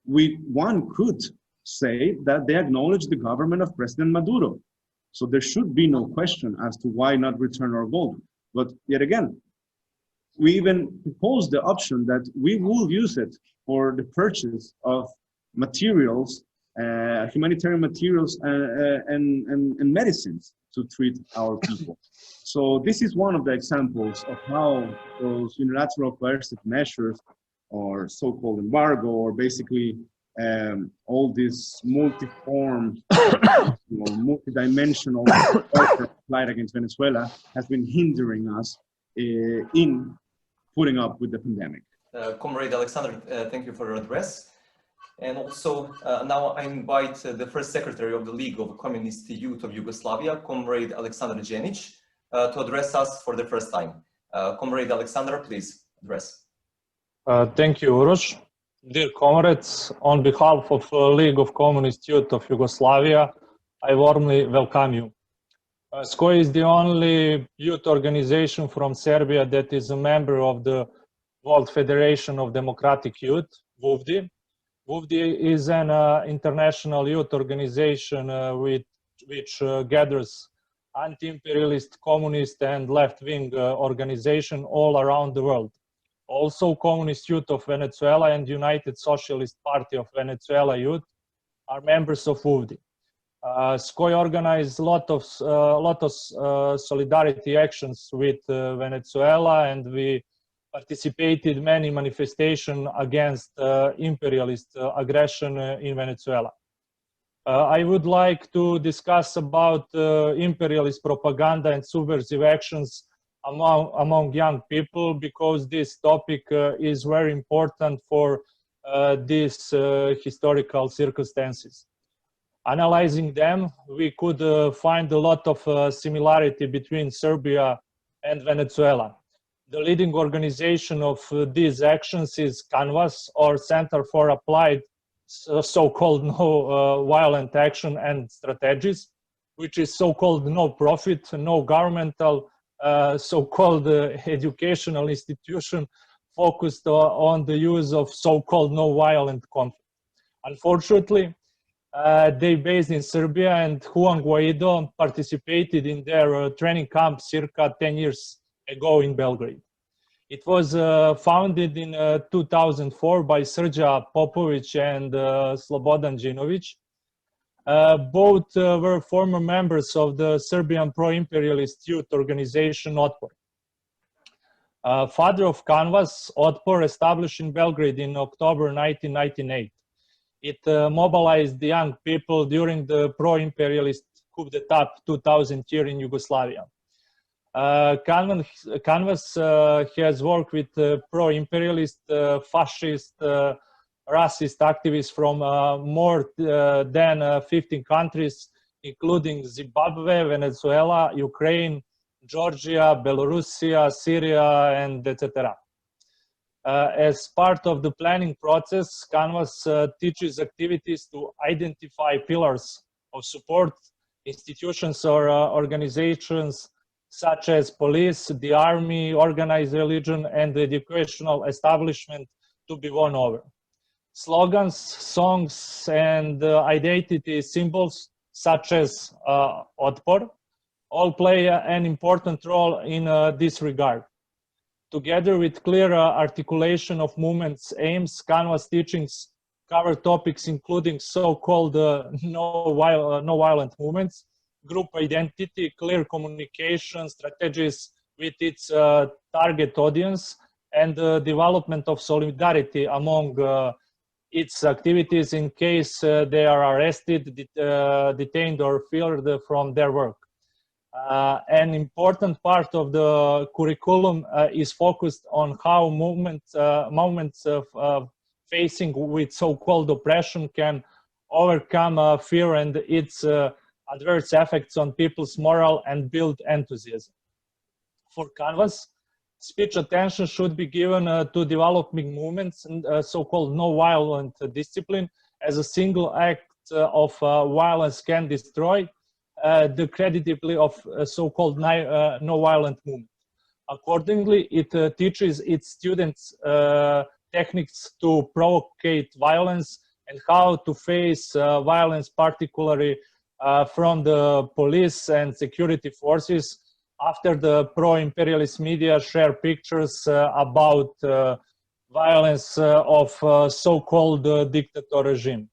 one could say that they acknowledge the government of President Maduro. So there should be no question as to why not return our gold. But yet again, we even proposed the option that we will use it for the purchase of materials, humanitarian materials and medicines to treat our people. So this is one of the examples of how those unilateral coercive measures, or so-called embargo, or basically all this multi-form, multi-dimensional pressure applied against Venezuela has been hindering us in putting up with the pandemic. Comrade Aleksandar, thank you for your address. And also now I invite the first secretary of the League of Communist Youth of Yugoslavia, Comrade Aleksandar Đenić, to address us for the first time. Comrade Aleksandar, please address. Thank you, Uroš. Dear comrades, on behalf of League of Communist Youth of Yugoslavia, I warmly welcome you. SCOI is the only youth organization from Serbia that is a member of the World Federation of Democratic Youth, WFDY. WFDY is an international youth organization which gathers anti-imperialist, communist and left-wing organizations all around the world. Also, Communist Youth of Venezuela and United Socialist Party of Venezuela Youth are members of WFDY. SCOI organized a lot of solidarity actions with Venezuela, and we participated in many manifestations against imperialist aggression in Venezuela. I would like to discuss about imperialist propaganda and subversive actions among young people, because this topic is very important for these historical circumstances. Analyzing them, we could find a lot of similarity between Serbia and Venezuela. The leading organization of these actions is CANVAS, or Center for Applied so-called No Violent Action and Strategies, which is so-called no profit, no governmental, so-called educational institution focused on the use of so-called no violent conflict. Unfortunately, they based in Serbia, and Juan Guaido participated in their training camp circa 10 years ago in Belgrade. It was founded in 2004 by Srđa Popović and Slobodan Đinović. Both were former members of the Serbian pro-imperialist youth organization Otpor. Father of CANVAS, Otpor, established in Belgrade in October 1998. It mobilized the young people during the pro-imperialist coup d'etat 2000 year in Yugoslavia. CANVAS has worked with pro-imperialist, fascist, racist activists from more than 15 countries, including Zimbabwe, Venezuela, Ukraine, Georgia, Belarusia, Syria, and etc. As part of the planning process, Canvas teaches activities to identify pillars of support, institutions or organizations such as police, the army, organized religion, and the educational establishment to be won over. Slogans, songs, and identity symbols such as Otpor all play an important role in this regard. Together with clear articulation of movements' aims, Canvas teachings cover topics including so-called no violent movements, group identity, clear communication strategies with its target audience, and the development of solidarity among its activities in case they are arrested, detained, or fired from their work. An important part of the curriculum is focused on how moments of facing with so-called oppression can overcome fear and its adverse effects on people's morale and build enthusiasm. For Canvas, speech attention should be given to developing movements and so-called no-violent discipline, as a single act of violence can destroy the credibility of so-called no-violent movement. Accordingly, it teaches its students techniques to provocate violence and how to face violence, particularly from the police and security forces, after the pro-imperialist media share pictures about violence of so-called dictator regime.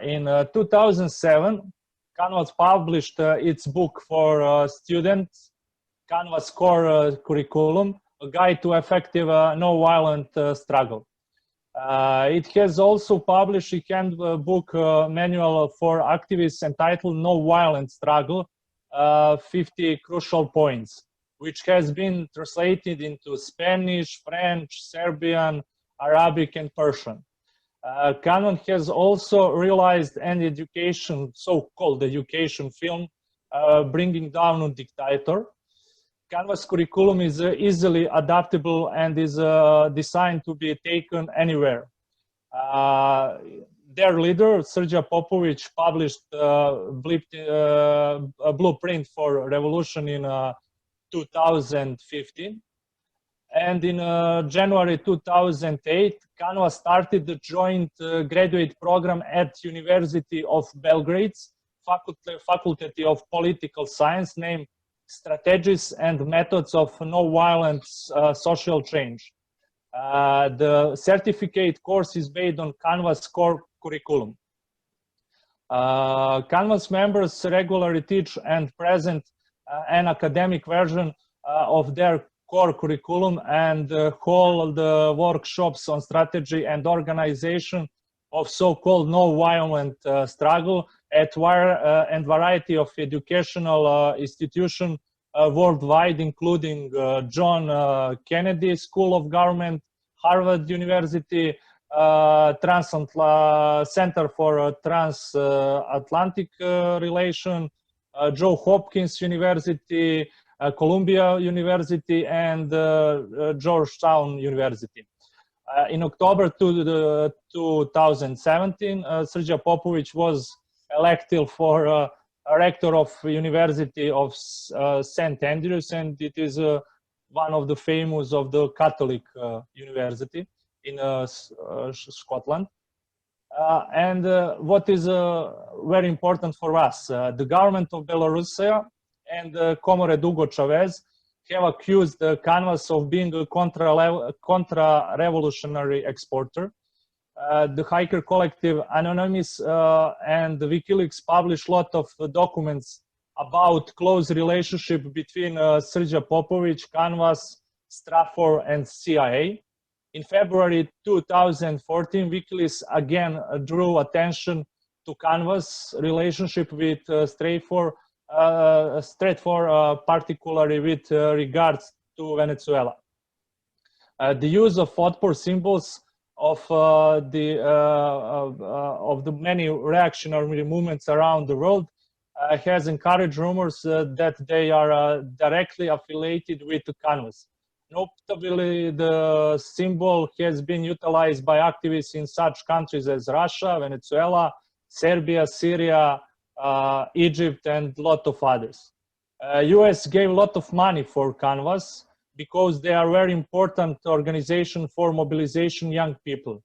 In 2007, Canvas published its book for students, Canvas Core Curriculum, a guide to effective no-violent struggle. It has also published a handbook manual for activists entitled No Violent Struggle, 50 Crucial Points, which has been translated into Spanish, French, Serbian, Arabic, and Persian. Canon has also realized an education, so-called education film, Bringing Down a Dictator. Canvas curriculum is easily adaptable and is designed to be taken anywhere. Their leader, Srđan Popović, published a blueprint for revolution in 2015. And in January 2008, Canvas started the joint graduate program at University of Belgrade's Faculty of Political Science, named Strategies and Methods of No-Violent Social Change. The certificate course is based on Canvas Core Curriculum. Canvas members regularly teach and present an academic version of their core curriculum and hold workshops on strategy and organization of so-called no-violent struggle at and variety of educational institutions worldwide, including John Kennedy School of Government, Harvard University, Center for Transatlantic Relation, Johns Hopkins University, Columbia University, and Georgetown University. In October 2017, Srđan Popović was elected for a rector of University of St. Andrews, and it is one of the famous of the Catholic university in Scotland. And what is very important for us, the government of Belarus and Komore Dugo Chavez have accused Canvas of being a contra-revolutionary exporter. The Hiker Collective Anonymous and WikiLeaks published a lot of documents about close relationship between Srđan Popović, Canvas, Stratfor, and CIA. In February 2014, WikiLeaks again drew attention to Canvas' relationship with Stratfor, particularly with regards to Venezuela. The use of Otpor symbols of the many reactionary movements around the world has encouraged rumors that they are directly affiliated with the Canvas. Notably, the symbol has been utilized by activists in such countries as Russia, Venezuela, Serbia, Syria, Egypt, and a lot of others. US gave a lot of money for Canvas because they are a very important organization for mobilization young people.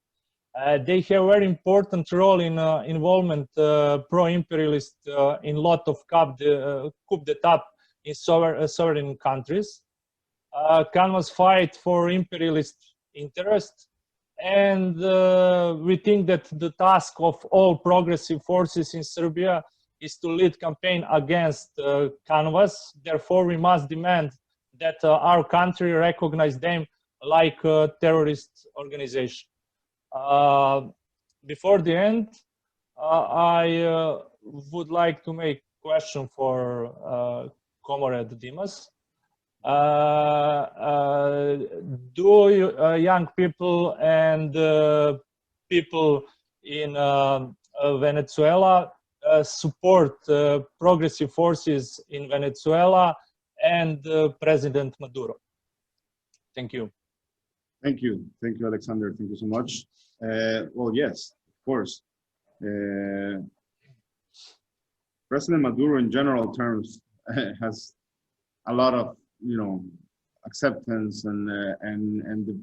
They have a very important role in involvement pro-imperialist in a lot of coup d'etat in sovereign countries. Canvas fight for imperialist interests, and we think that the task of all progressive forces in Serbia is to lead campaign against Canvas. Therefore, we must demand that our country recognize them like a terrorist organization. Before the end, I would like to make a question for Comrade Dimas. Do young people and people in Venezuela support progressive forces in Venezuela and President Maduro? Thank you. Thank you, Aleksandar. Thank you so much. Well, yes, of course. President Maduro, in general terms, has a lot of, acceptance, and the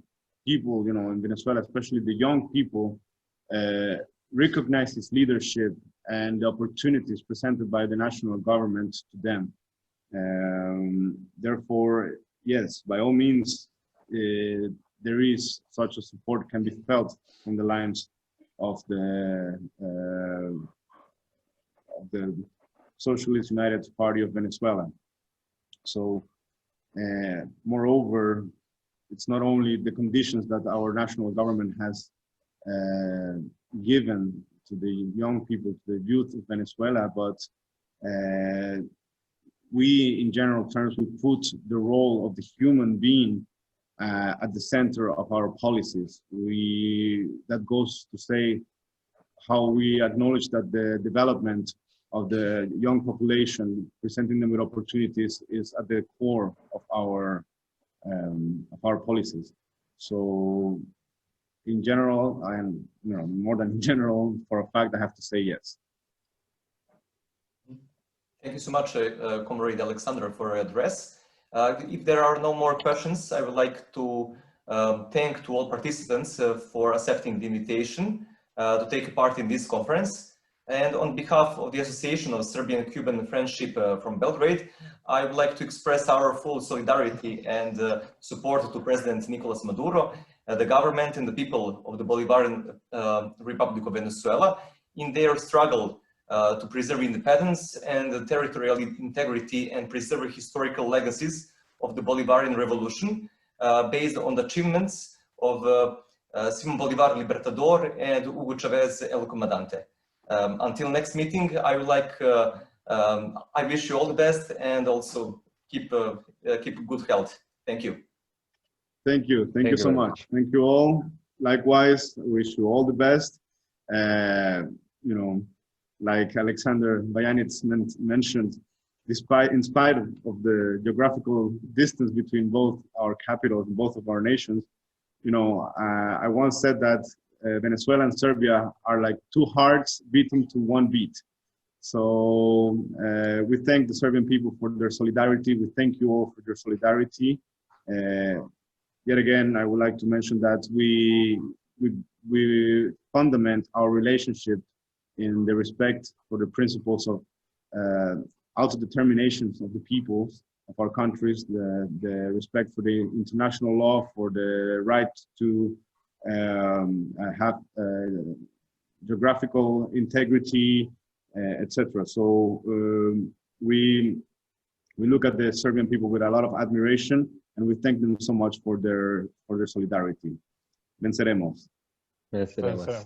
people, in Venezuela, especially the young people, recognize his leadership and the opportunities presented by the national government to them. Therefore, yes, by all means, there is such a support can be felt in the lines of the Socialist United Party of Venezuela. So, moreover, it's not only the conditions that our national government has given to the young people, to the youth of Venezuela, but we, in general terms, we put the role of the human being at the center of our policies. That goes to say how we acknowledge that the development of the young population, presenting them with opportunities, is at the core of our policies. So, in general, and more than in general, for a fact, I have to say yes. Thank you so much, Comrade Aleksandar, for your address. If there are no more questions, I would like to thank to all participants for accepting the invitation to take part in this conference. And on behalf of the Association of Serbian-Cuban Friendship from Belgrade, I would like to express our full solidarity and support to President Nicolas Maduro, the government and the people of the Bolivarian Republic of Venezuela in their struggle to preserve independence and territorial integrity and preserve historical legacies of the Bolivarian Revolution based on the achievements of Simón Bolívar Libertador and Hugo Chávez El Comandante. Until next meeting, I would like, I wish you all the best and also keep good health. Thank you. Thank you. Thank you so much. Thank you all. Likewise, I wish you all the best. Like Aleksandar Banjanac mentioned, in spite of the geographical distance between both our capitals and both of our nations, I once said that Venezuela and Serbia are like two hearts beating to one beat. So we thank the Serbian people for their solidarity. We thank you all for your solidarity. Yet again, I would like to mention that we fundament our relationship in the respect for the principles of autodetermination of the peoples of our countries, the respect for the international law, for the right to have geographical integrity, etc. So we look at the Serbian people with a lot of admiration, and we thank them so much for their solidarity. Venceremos. Venceremos.